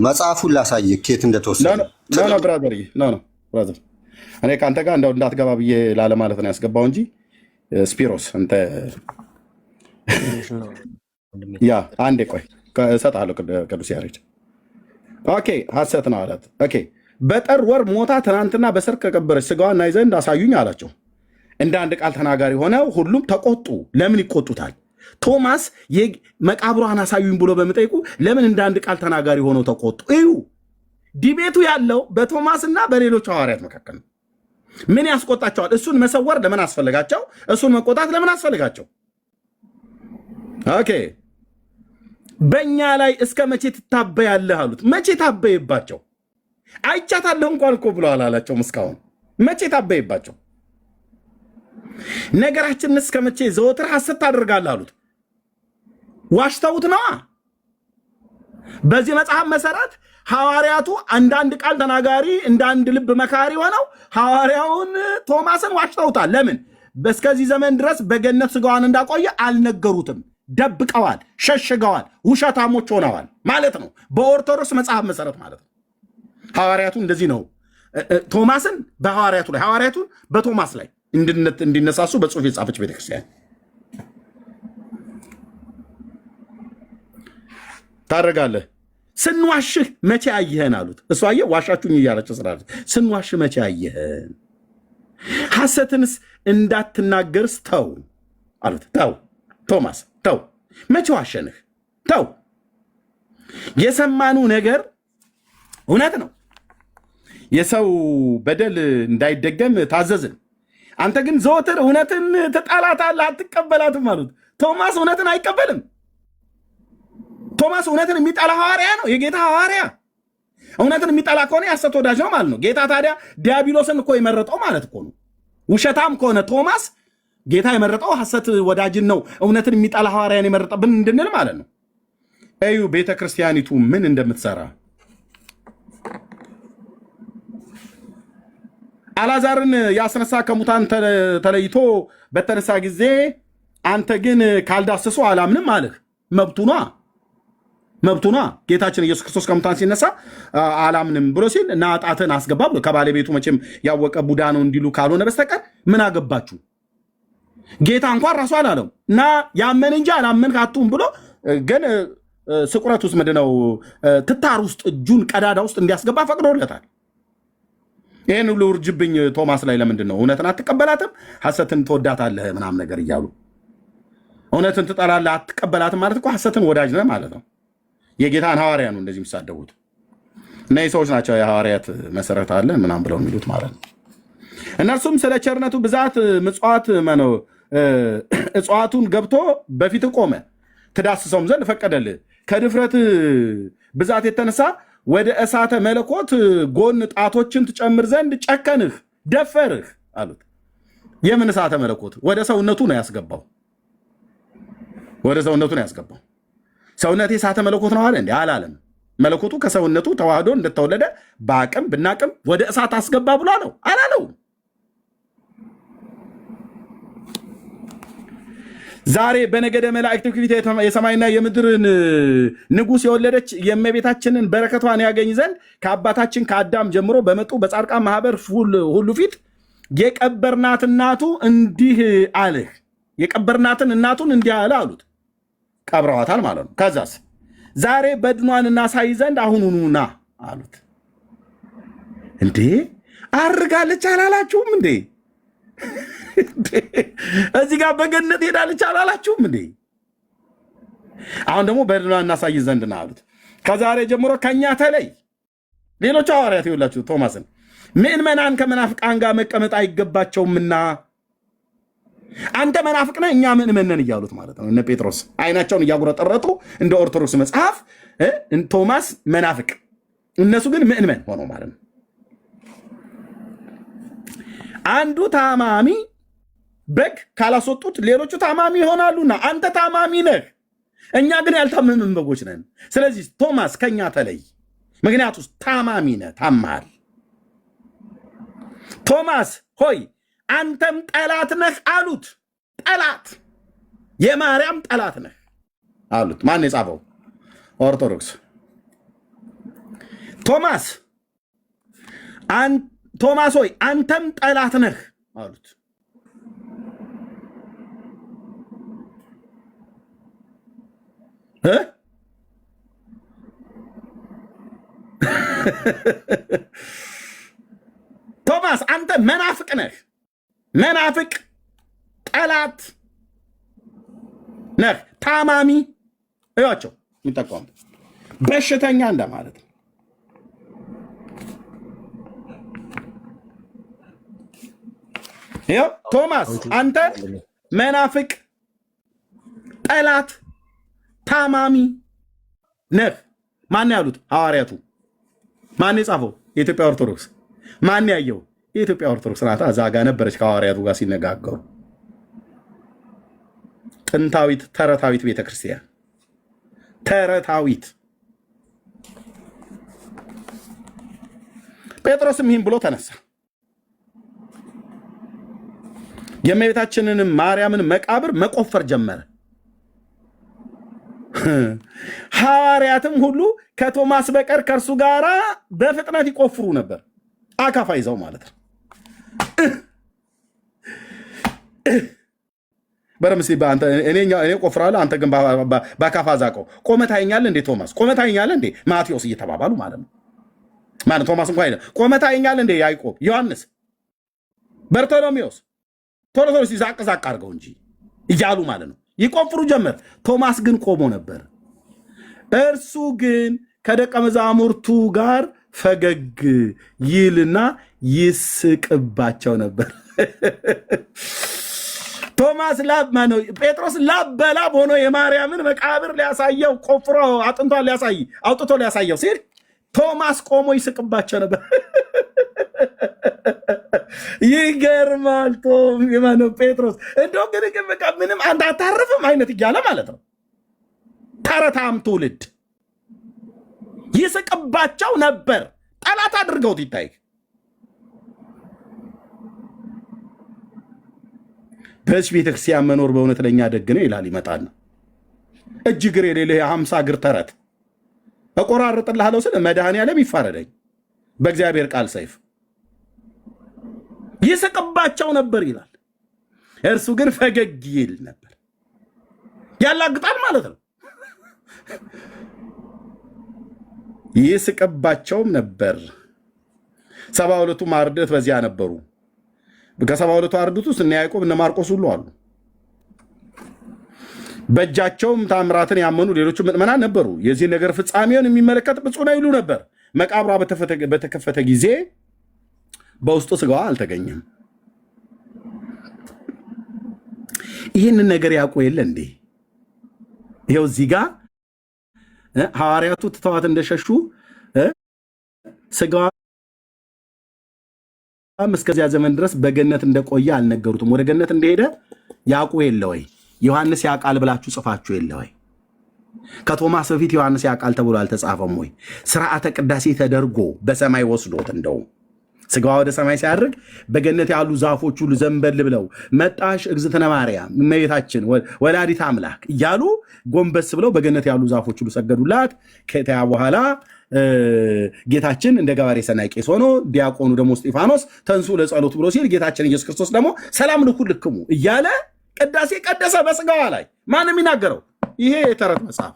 መጽሐፉን ላሳየህ ኬት እንደተወሰነ ብራዘር። እኔ ከአንተ ጋር እንደው እንዳትገባ ብዬ ላለ ማለት ነው ያስገባው እንጂ ስፒሮስ አንተ ያ አንዴ ቆይ እሰጥሃለሁ። ቅዱስ ያሬድ ኦኬ ሐሰት ነው አላት። ኦኬ በጥር ወር ሞታ ትናንትና በሰርክ ከቀበረች ሥጋዋን እናይ ዘንድ አሳዩኝ አላቸው። እንደ አንድ ቃል ተናጋሪ ሆነው ሁሉም ተቆጡ። ለምን ይቆጡታል? ቶማስ መቃብሯን አሳዩኝ ብሎ በመጠይቁ ለምን እንደ አንድ ቃል ተናጋሪ ሆነው ተቆጡ? እዩ ዲቤቱ ያለው በቶማስና በሌሎች ሐዋርያት መካከል ነው። ምን ያስቆጣቸዋል? እሱን መሰወር ለምን አስፈልጋቸው? እሱን መቆጣት ለምን አስፈልጋቸው? ኦኬ በእኛ ላይ እስከ መቼ ትታበያለህ አሉት። መቼ ታበይባቸው? አይቻታለሁ እንኳን እኮ ብለዋል አላቸውም። እስካሁን መቼ ታበይባቸው? ነገራችንን እስከ መቼ ዘወትር ሐሰት ታደርጋለህ አሉት። ዋሽተውት ነዋ። በዚህ መጽሐፍ መሰረት ሐዋርያቱ አንዳንድ ቃል ተናጋሪ እንደ አንድ ልብ መካሪ ሆነው ሐዋርያውን ቶማስን ዋሽተውታል። ለምን? እስከዚህ ዘመን ድረስ በገነት ሥጋዋን እንዳቆየ አልነገሩትም። ደብቀዋል፣ ሸሽገዋል፣ ውሸታሞች ሆነዋል ማለት ነው። በኦርቶዶክስ መጽሐፍ መሰረት ማለት ነው። ሐዋርያቱ እንደዚህ ነው። ቶማስን በሐዋርያቱ ላይ፣ ሐዋርያቱን በቶማስ ላይ እንዲነሳሱ በጽሑፍ የጻፈች ቤተክርስቲያን ታደርጋለህ። ስንዋሽህ መቼ አየህን አሉት። እሱ አየህ ዋሻችሁኝ እያለች ስላለች ስንዋሽህ መቼ አየህን? ሐሰትንስ እንዳትናገርስ ተው አሉት። ተው ቶማስ ተው፣ መቼ ዋሸንህ? ተው። የሰማኑ ነገር እውነት ነው። የሰው በደል እንዳይደገም ታዘዝን። አንተ ግን ዘወትር እውነትን ትጠላታለህ፣ አትቀበላትም አሉት። ቶማስ እውነትን አይቀበልም። ቶማስ እውነትን የሚጠላ ሐዋርያ ነው፣ የጌታ ሐዋርያ። እውነትን የሚጠላ ከሆነ የሐሰት ወዳጅ ነው ማለት ነው። ጌታ ታዲያ ዲያብሎስን እኮ የመረጠው ማለት እኮ ነው። ውሸታም ከሆነ ቶማስ ጌታ የመረጠው ሐሰት ወዳጅን ነው፣ እውነትን የሚጠላ ሐዋርያን የመረጠብን እንድንል ማለት ነው። እዩ ቤተ ክርስቲያኒቱ ምን እንደምትሰራ። አልዓዛርን ያስነሳ ከሙታን ተለይቶ በተነሳ ጊዜ አንተ ግን ካልዳሰሱ አላምንም አልህ። መብቱና ጌታችን ኢየሱስ ክርስቶስ ከሙታን ሲነሳ አላምንም ብሎ ሲል እና ጣትን አስገባ ብሎ ከባለቤቱ መቼም ያወቀ ቡዳ ነው እንዲሉ ካልሆነ በስተቀር ምን አገባችሁ? ጌታ እንኳን ራሱ አላለው እና ያመን እንጂ አላመን ካቱም ብሎ ግን ስቁረት ውስጥ ምንድነው ትታር ውስጥ እጁን ቀዳዳ ውስጥ እንዲያስገባ ፈቅዶለታል። ይህን ሁሉ ውርጅብኝ ቶማስ ላይ ለምንድን ነው? እውነትን አትቀበላትም፣ ሐሰትን ትወዳታለህ ምናምን ነገር እያሉ እውነትን ትጠላለህ አትቀበላትም ማለት እኮ ሐሰትን ወዳጅ ነህ ማለት ነው። የጌታን ሐዋርያ ነው እንደዚህ የሚሳደቡት። እነዚህ ሰዎች ናቸው የሐዋርያት መሰረት አለን ምናምን ብለው የሚሉት ማለት ነው። እነርሱም ስለ ቸርነቱ ብዛት ምጽዋት እጽዋቱን ገብቶ በፊት ቆመ፣ ትዳስሰውም ዘንድ ፈቀደልህ። ከድፍረት ብዛት የተነሳ ወደ እሳተ መለኮት ጎን ጣቶችን ትጨምር ዘንድ ጨከንህ፣ ደፈርህ አሉት። የምን እሳተ መለኮት? ወደ ሰውነቱ ነው ያስገባው። ወደ ሰውነቱ ነው ያስገባው። ሰውነቴ እሳተ መለኮት ነው አለ እንዴ? አላለም። መለኮቱ ከሰውነቱ ተዋህዶ እንደተወለደ በአቅም ብናቅም ወደ እሳት አስገባ ብሎ አለው አላለው? ዛሬ በነገደ መላእክት ፊት የሰማይና የምድርን ንጉሥ የወለደች የእመቤታችንን በረከቷን ያገኝ ዘንድ ከአባታችን ከአዳም ጀምሮ በመጡ በጻድቃን ማህበር ሁሉ ፊት የቀበርናት እናቱ እንዲህ አልህ። የቀበርናትን እናቱን እንዲህ አለ አሉት። ቀብረዋታል ማለት ነው። ከዛስ ዛሬ በድኗን እናሳይ ዘንድ አሁኑኑ ና አሉት። እንዴ አርጋለች አላላችሁም እንዴ? እዚህ ጋር በገነት ሄዳለች አላላችሁም እንዴ? አሁን ደግሞ በድኗን እናሳይ ዘንድ ና አሉት። ከዛሬ ጀምሮ ከኛ ተለይ። ሌሎች ሐዋርያት ይኸውላችሁ ቶማስን ምእመናን ከመናፍቃን ጋር መቀመጥ አይገባቸውምና አንተ መናፍቅ ነህ፣ እኛ ምእመን ነን እያሉት ማለት ነው። እነ ጴጥሮስ አይናቸውን እያጉረጠረጡ እንደ ኦርቶዶክስ መጽሐፍ ቶማስ መናፍቅ፣ እነሱ ግን ምእመን ሆነው ማለት ነው። አንዱ ታማሚ በግ ካላስወጡት ሌሎቹ ታማሚ ይሆናሉና አንተ ታማሚ ነህ፣ እኛ ግን ያልታመምን በጎች ነን። ስለዚህ ቶማስ ከኛ ተለይ፣ ምክንያቱም ታማሚ ነህ፣ ታማሃል። ቶማስ ሆይ አንተም ጠላት ነህ አሉት። ጠላት፣ የማርያም ጠላት ነህ አሉት። ማን የጻፈው? ኦርቶዶክስ። ቶማስ ሆይ አንተም ጠላት ነህ አሉት። ቶማስ አንተ መናፍቅ ነህ፣ መናፍቅ ጠላት ነህ፣ ታማሚ እያቸው የሚጠቀሙ በሽተኛ እንደማለት ነው። ይኸው ቶማስ አንተ መናፍቅ ጠላት ታማሚ ነህ። ማን ያሉት? ሐዋርያቱ። ማን የጻፈው? የኢትዮጵያ ኦርቶዶክስ። ማን ያየው? የኢትዮጵያ ኦርቶዶክስ ናታ። እዛ ጋ ነበረች ከሐዋርያቱ ጋር ሲነጋገሩ። ጥንታዊት ተረታዊት ቤተክርስቲያን፣ ተረታዊት። ጴጥሮስም ይህን ብሎ ተነሳ። የእመቤታችንንም ማርያምን መቃብር መቆፈር ጀመረ። ሐዋርያትም ሁሉ ከቶማስ በቀር ከእርሱ ጋር በፍጥነት ይቆፍሩ ነበር፣ አካፋ ይዘው ማለት ነው። በረምስ እኔ ቆፍራለሁ፣ አንተ ግን በአካፋ ዛቀው። ቆመህ ታየኛለህ እንዴ ቶማስ? ቆመህ ታየኛለህ እንዴ ማቴዎስ? እየተባባሉ ማለት ነው። ማለት ቶማስ እንኳ አይደለም። ቆመህ ታየኛለህ እንዴ ያዕቆብ፣ ዮሐንስ፣ በርቶሎሜዎስ፣ ቶሎ ቶሎ ዛቅ ዛቅ አድርገው እንጂ እያሉ ማለት ነው። ይቆፍሩ ጀመር። ቶማስ ግን ቆሞ ነበር። እርሱ ግን ከደቀ መዛሙርቱ ጋር ፈገግ ይልና ይስቅባቸው ነበር። ቶማስ ጴጥሮስ ላብ በላብ ሆኖ የማርያምን መቃብር ሊያሳየው ቆፍሮ አጥንቷን አውጥቶ ሊያሳየው ሲል ቶማስ ቆሞ ይስቅባቸው ነበር። ይገርማል። ጴጥሮስ እንደው ግን በቃ ምንም አንድ አታርፍም አይነት እያለ ማለት ነው። ተረታም ትውልድ ይስቅባቸው ነበር። ጠላት አድርገውት ይታይ። በዚህ ቤተክርስቲያን መኖር በእውነት ለእኛ ደግ ነው ይላል። ይመጣል እጅ እግር የሌለ የ50 እግር ተረት እቆራርጥልሃለሁ ስል መድኃኔዓለም ይፋረደኝ በእግዚአብሔር ቃል ሰይፍ። ይስቅባቸው ነበር ይላል። እርሱ ግን ፈገግ ይል ነበር። ያላግጣል ማለት ነው። ይስቅባቸውም ነበር። 72ቱ አርድእት በዚያ ነበሩ። ከ72ቱ አርድእት ውስጥ እነ ያዕቆብ እነ ማርቆስ ሁሉ አሉ። በእጃቸውም ታምራትን ያመኑ ሌሎቹ ምዕመናን ነበሩ። የዚህ ነገር ፍጻሜውን የሚመለከት ብፁዕ ነው ይሉ ነበር። መቃብሯ በተከፈተ ጊዜ በውስጡ ስጋዋ አልተገኘም። ይህንን ነገር ያውቁ የለ እንዴ? ይኸው እዚህ ጋር ሐዋርያቱ ትተዋት እንደሸሹ ስጋዋ እስከዚያ ዘመን ድረስ በገነት እንደቆየ አልነገሩትም። ወደ ገነት እንደሄደ ያውቁ የለ ወይ? ዮሐንስ ያውቃል ብላችሁ ጽፋችሁ የለ ወይ? ከቶማስ በፊት ዮሐንስ ያውቃል ተብሎ አልተጻፈም ወይ? ስርዓተ ቅዳሴ ተደርጎ በሰማይ ወስዶት እንደውም ስጋዋ ወደ ሰማይ ሲያደርግ በገነት ያሉ ዛፎች ሁሉ ዘንበል ብለው መጣሽ እግዝእትነ ማርያም እመቤታችን ወላዲተ አምላክ እያሉ ጎንበስ ብለው በገነት ያሉ ዛፎች ሁሉ ሰገዱላት። ከዚያ በኋላ ጌታችን እንደ ገባሬ ሰናይ ቄስ ሆኖ ዲያቆኑ ደግሞ እስጢፋኖስ ተንሱ ለጸሎት ብሎ ሲል ጌታችን ኢየሱስ ክርስቶስ ደግሞ ሰላም ልኩልክሙ እያለ ቅዳሴ ቀደሰ በስጋዋ ላይ። ማን የሚናገረው? ይሄ የተረት መጽሐፍ።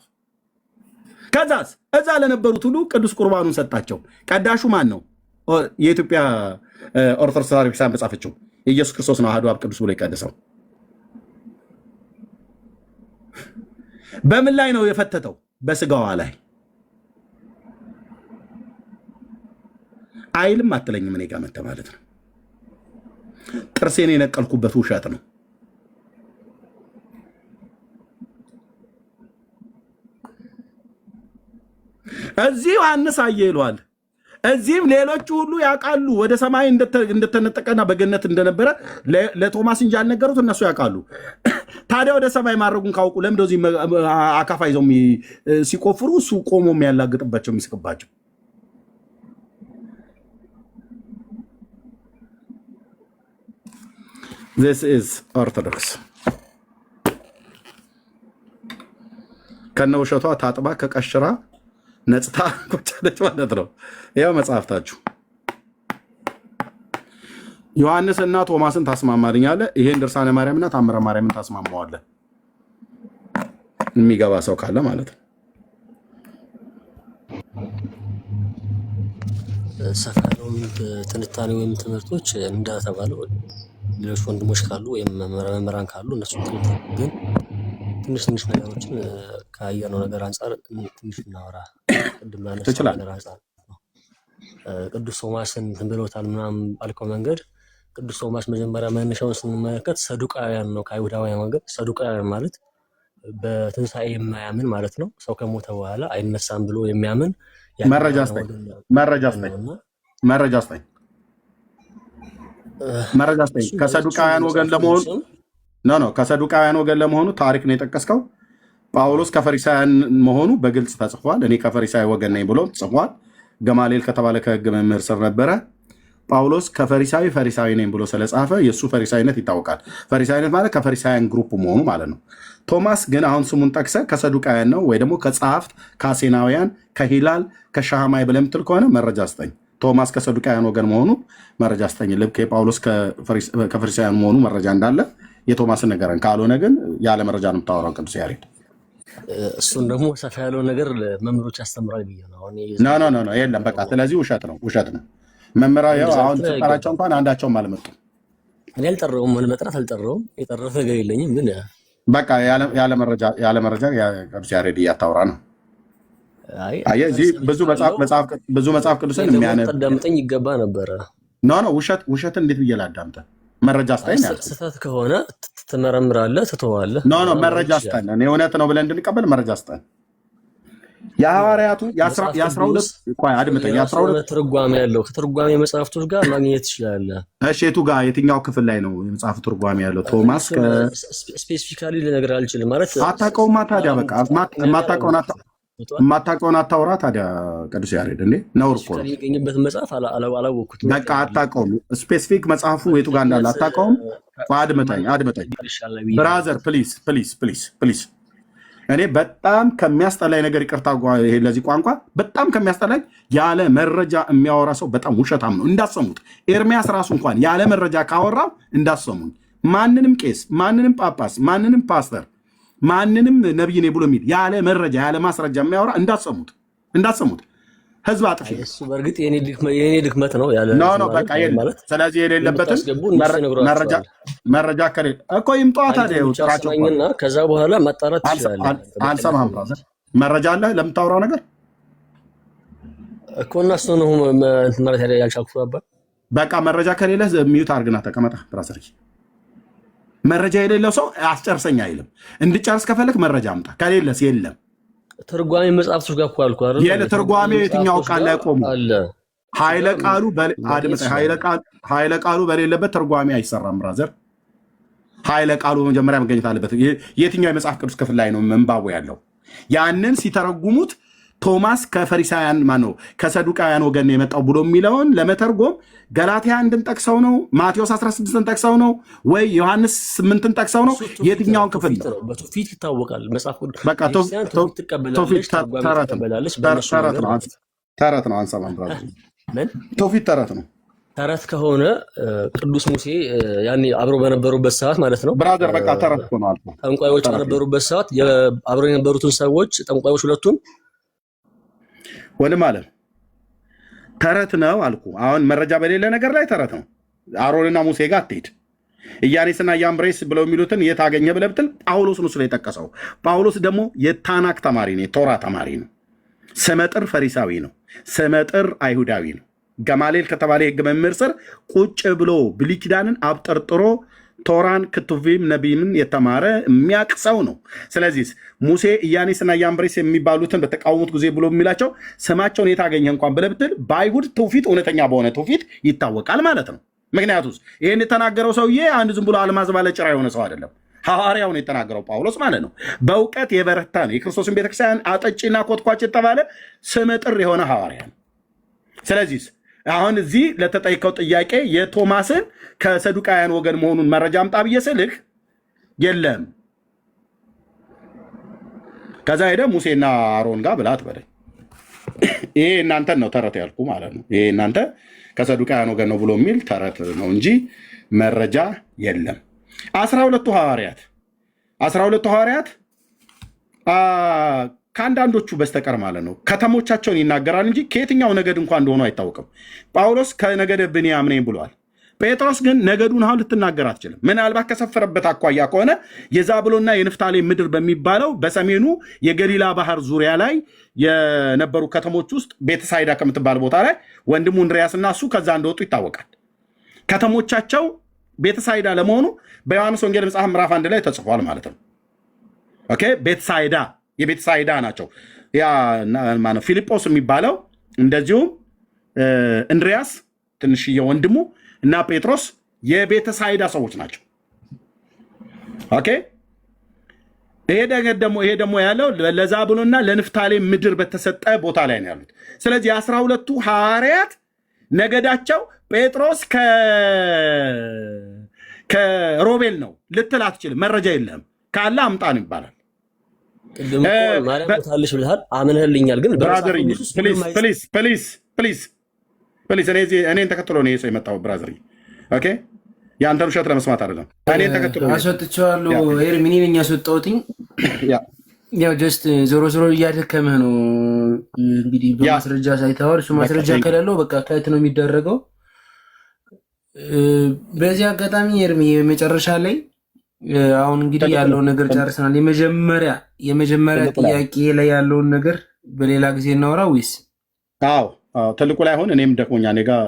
ከዛስ እዛ ለነበሩት ሁሉ ቅዱስ ቁርባኑን ሰጣቸው። ቀዳሹ ማን ነው? የኢትዮጵያ ኦርቶዶክስ ተዋሕዶ ቤተክርስቲያን በጻፈችው ኢየሱስ ክርስቶስ ነው አሐዱ አብ ቅዱስ ብሎ የቀደሰው። በምን ላይ ነው የፈተተው? በስጋዋ ላይ። አይልም አትለኝም። እኔ ጋር መተህ ማለት ነው። ጥርሴን የነቀልኩበት ውሸት ነው። እዚህ ዮሐንስ አየ ይለዋል። እዚህም ሌሎቹ ሁሉ ያውቃሉ ወደ ሰማይ እንደተነጠቀና በገነት እንደነበረ ለቶማስ እንጂ ያልነገሩት እነሱ ያውቃሉ። ታዲያ ወደ ሰማይ ማድረጉን ካውቁ ለምን እንደዚህ አካፋ ይዘው ሲቆፍሩ እሱ ቆሞ የሚያላግጥባቸው የሚስቅባቸው? This is Orthodox። ከነ ውሸቷ ታጥባ ከቀሽራ ነጽታ ቆጨለች ማለት ነው። ያው መጽሐፍታችሁ ዮሐንስ እና ቶማስን ታስማማልኛለህ። ይሄን ድርሳነ ማርያምና ታምረ ማርያምን ታስማማዋለህ። የሚገባ ሰው ካለ ማለት ነው። ሰፋ ያለውን ትንታኔ ወይም ትምህርቶች እንደተባለው ሌሎች ወንድሞች ካሉ ወይም መምህራን ካሉ እነሱ ግን ትንሽ ነገሮችን ካየነው ነገር አንጻር ትንሽ እናወራ። ቅድም ያነሳው ነገር አንጻር ቅዱስ ቶማስን ብሎታል ምናምን ባልከው መንገድ ቅዱስ ቶማስ መጀመሪያ መነሻውን ስንመለከት ሰዱቃውያን ነው። ከአይሁዳውያን መንገድ ሰዱቃውያን ማለት በትንሣኤ የማያምን ማለት ነው። ሰው ከሞተ በኋላ አይነሳም ብሎ የሚያምን መረጃ ስጠኝ። ከሰዱቃውያን ወገን ለመሆኑ ከሰዱቃውያን ወገን ለመሆኑ ታሪክ ነው የጠቀስከው። ጳውሎስ ከፈሪሳውያን መሆኑ በግልጽ ተጽፏል። እኔ ከፈሪሳዊ ወገን ነኝ ብሎ ጽፏል። ገማሌል ከተባለ ከሕግ መምህር ስር ነበረ። ጳውሎስ ፈሪሳዊ ነኝ ብሎ ስለጻፈ የእሱ ፈሪሳዊነት ይታወቃል። ፈሪሳዊነት ማለት ከፈሪሳውያን ግሩፕ መሆኑ ማለት ነው። ቶማስ ግን አሁን ስሙን ጠቅሰ ከሰዱቃውያን ነው ወይ ደግሞ ከጸሐፍት ከአሴናውያን ከሂላል ከሻማይ ብለህ የምትል ከሆነ መረጃ ስጠኝ። ቶማስ ከሰዱቃውያን ወገን መሆኑ መረጃ ስጠኝ። ልክ የጳውሎስ ከፈሪሳውያን መሆኑ መረጃ እንዳለ የቶማስን ነገረን። ካልሆነ ግን ያለ መረጃ ነው የምታወራው ቅዱስ ያሬድ። እሱን ደግሞ ሰፋ ያለው ነገር መምህሮች ያስተምራል ብዬ ነው። ኖ የለም በቃ ስለዚህ ውሸት ነው። መምህራን አሁን ስጠራቸው እንኳን አንዳቸውም አልመጡም። እኔ አልጠራውም፣ መጥራት አልጠራውም። የጠረፈ ነገር የለኝም። ግን በቃ ያለ መረጃ ቅዱስ ያሬድ እያታወራ ነው። እዚህ ብዙ መጽሐፍ ቅዱስን የሚያዳምጠኝ ይገባ ነበረ። ውሸትን እንዴት ብዬ ላዳምጠህ? መረጃ ስጠኝ። ስህተት ከሆነ ትመረምራለህ፣ ትተዋለህ። መረጃ ስጠን። እኔ እውነት ነው ብለን እንድንቀበል መረጃ ስጠን። የሐዋርያቱ የ12 ትርጓሜ ያለው ከትርጓሜ መጽሐፍቶች ጋር ማግኘት ትችላለህ። እሺ የቱ ጋር የትኛው ክፍል ላይ ነው የመጽሐፉ ትርጓሜ ያለው? ቶማስ ስፔሲፊካሊ ልነግርህ አልችልም። ማለት አታውቀውማ። ታዲያ በቃ የማታውቀውን አታውራ። ታዲያ ቅዱስ ያሬድ እንዴ ነውር እኮ ነው። የሚገኝበትን መጽሐፍ አላወቅኩትም። በቃ አታውቀውም። ስፔሲፊክ መጽሐፉ የቱ ጋር እንዳለ አታውቀውም። አድምጠኝ ብራዘር ፕሊዝ። እኔ በጣም ከሚያስጠላኝ ነገር ይቅርታ ለዚህ ቋንቋ በጣም ከሚያስጠላኝ ያለ መረጃ የሚያወራ ሰው በጣም ውሸታም ነው። እንዳሰሙት ኤርሚያስ ራሱ እንኳን ያለ መረጃ ካወራው እንዳሰሙኝ። ማንንም ቄስ፣ ማንንም ጳጳስ፣ ማንንም ፓስተር፣ ማንንም ነብይ ነኝ ብሎ የሚል ያለ መረጃ ያለ ማስረጃ የሚያወራ እንዳሰሙት። ህዝብ አጥፊ እሱ በእርግጥ የኔ ድክመት ነው ያለ በቃ የለም። ስለዚህ የሌለበትን መረጃ ከሌለ እኮ ይምጧ። ታዲያ ይውጣቸውና ከዛ በኋላ ማጣራት ይችላል። አልሰማህም? መረጃ አለ ለምታወራው ነገር እኮ እና እሱ ነው ማለት ያልቻልኩት ነበር። በቃ መረጃ ከሌለ ሚዩት አድርግና ተቀመጣ። ብራዘር መረጃ የሌለው ሰው አስጨርሰኝ አይልም። እንድጨርስ ከፈለክ መረጃ አምጣ። ከሌለስ የለም። ትርጓሜ መጽሐፍቶች ጋር እኮ አልኩ አይደል? ትርጓሜ የትኛው ቃል ላይ ቆሙ? ኃይለ ቃሉ በሌለበት ትርጓሜ አይሰራም ብራዘር። ኃይለ ቃሉ መጀመሪያ መገኘት አለበት። የትኛው የመጽሐፍ ቅዱስ ክፍል ላይ ነው ምንባቡ ያለው? ያንን ሲተረጉሙት ቶማስ ከፈሪሳውያን ማነው ከሰዱቃውያን ወገን ነው የመጣው ብሎ የሚለውን ለመተርጎም ገላትያ 1ን ጠቅሰው ነው? ማቴዎስ 16ን ጠቅሰው ነው? ወይ ዮሐንስ 8ን ጠቅሰው ነው? የትኛውን ክፍል ነው? በትውፊት ይታወቃል። መጽሐፍ ቅዱስ በቃ ትውፊት ተረት ነው። አንሰማም ብራዘር። ትውፊት ተረት ነው። ተረት ከሆነ ቅዱስ ሙሴ ያኔ አብረው በነበሩበት ሰዓት ማለት ነው ብራዘር። በቃ ተረት ነው። ጠንቋዮች በነበሩበት ሰዓት አብረው የነበሩትን ሰዎች ጠንቋዮች ሁለቱን ወንድም አለ ተረት ነው አልኩ። አሁን መረጃ በሌለ ነገር ላይ ተረት ነው። አሮንና ሙሴ ጋር አትሄድ። ኢያኔስና ያምብሬስ ብለው የሚሉትን የት አገኘ ብለህ ብትል ጳውሎስ ነው የጠቀሰው። ጳውሎስ ደግሞ የታናክ ተማሪ ነው፣ የቶራ ተማሪ ነው። ስመጥር ፈሪሳዊ ነው፣ ስመጥር አይሁዳዊ ነው። ገማሌል ከተባለ የሕግ መምህር ስር ቁጭ ብሎ ብሉይ ኪዳንን አብጠርጥሮ ቶራን ክትቪም ነቢይምን የተማረ የሚያቅ ሰው ነው። ስለዚህ ሙሴ ኢያኔስና ያምብሬስ የሚባሉትን በተቃወሙት ጊዜ ብሎ የሚላቸው ስማቸውን የታገኘ እንኳን ብለህ ብትል በአይሁድ ትውፊት እውነተኛ በሆነ ትውፊት ይታወቃል ማለት ነው። ምክንያቱም ይህን የተናገረው ሰውዬ አንድ ዝም ብሎ አልማዝ ባለ ጭራ የሆነ ሰው አይደለም። ሐዋርያው ነው የተናገረው፣ ጳውሎስ ማለት ነው። በእውቀት የበረታ ነው። የክርስቶስን ቤተክርስቲያን አጠጪና ኮትኳች የተባለ ስመጥር የሆነ ሐዋርያ ነው። ስለዚህ አሁን እዚህ ለተጠይቀው ጥያቄ የቶማስን ከሰዱቃውያን ወገን መሆኑን መረጃ አምጣ ብዬ ስልህ የለም። ከዛ ሄደ ሙሴና አሮን ጋር ብላት በለኝ። ይሄ እናንተን ነው ተረት ያልኩ ማለት ነው። ይሄ እናንተ ከሰዱቃውያን ወገን ነው ብሎ የሚል ተረት ነው እንጂ መረጃ የለም። 12ቱ ሐዋርያት ከአንዳንዶቹ በስተቀር ማለት ነው ከተሞቻቸውን ይናገራል እንጂ ከየትኛው ነገድ እንኳን እንደሆኑ አይታወቅም። ጳውሎስ ከነገደ ብንያም ነኝ ብሏል። ጴጥሮስ ግን ነገዱን አሁን ልትናገር አትችልም። ምናልባት ከሰፈረበት አኳያ ከሆነ የዛብሎና የንፍታሌም ምድር በሚባለው በሰሜኑ የገሊላ ባህር ዙሪያ ላይ የነበሩ ከተሞች ውስጥ ቤተሳይዳ ከምትባል ቦታ ላይ ወንድሙ እንድርያስና እሱ ከዛ እንደወጡ ይታወቃል። ከተሞቻቸው ቤተሳይዳ ለመሆኑ በዮሐንስ ወንጌል መጽሐፍ ምዕራፍ 1 ላይ ተጽፏል ማለት ነው። ኦኬ ቤተሳይዳ የቤተሳይዳ ናቸው። ፊልጶስ የሚባለው እንደዚሁም እንድሪያስ ትንሽዬ ወንድሙ እና ጴጥሮስ የቤተሳይዳ ሰዎች ናቸው። ኦኬ ይሄ ደግሞ ያለው ለዛብሎና ለንፍታሌም ምድር በተሰጠ ቦታ ላይ ነው ያሉት። ስለዚህ 12ቱ ሐዋርያት ነገዳቸው ጴጥሮስ ከሮቤል ነው ልትል አትችልም። መረጃ የለህም ካለ አምጣን ይባላል። ቅድም ማርያም ሞታለች ብለሃል፣ አምነህልኛል። ግን ብራዘር ፕሊዝ እኔን ተከትሎ ነው ሰው የመጣው ብራዘር። ኦኬ የአንተን ውሸት ለመስማት አይደለም። እኔን ተከትሎ አስወጥቼዋለሁ። ኤርሚኒ ነኝ ያስወጣሁትኝ። ያው ጀስት ዞሮ እያደከመህ ነው እንግዲህ በማስረጃ ሳይተዋል። እሱ ማስረጃ ከሌለው በቃ ከየት ነው የሚደረገው? በዚህ አጋጣሚ ኤርሚ መጨረሻ ላይ አሁን እንግዲህ ያለውን ነገር ጨርሰናል። የመጀመሪያ ጥያቄ ላይ ያለውን ነገር በሌላ ጊዜ እናወራ ወይስ? አዎ ትልቁ ላይ አሁን እኔም ደክሞኛ እኔ ጋር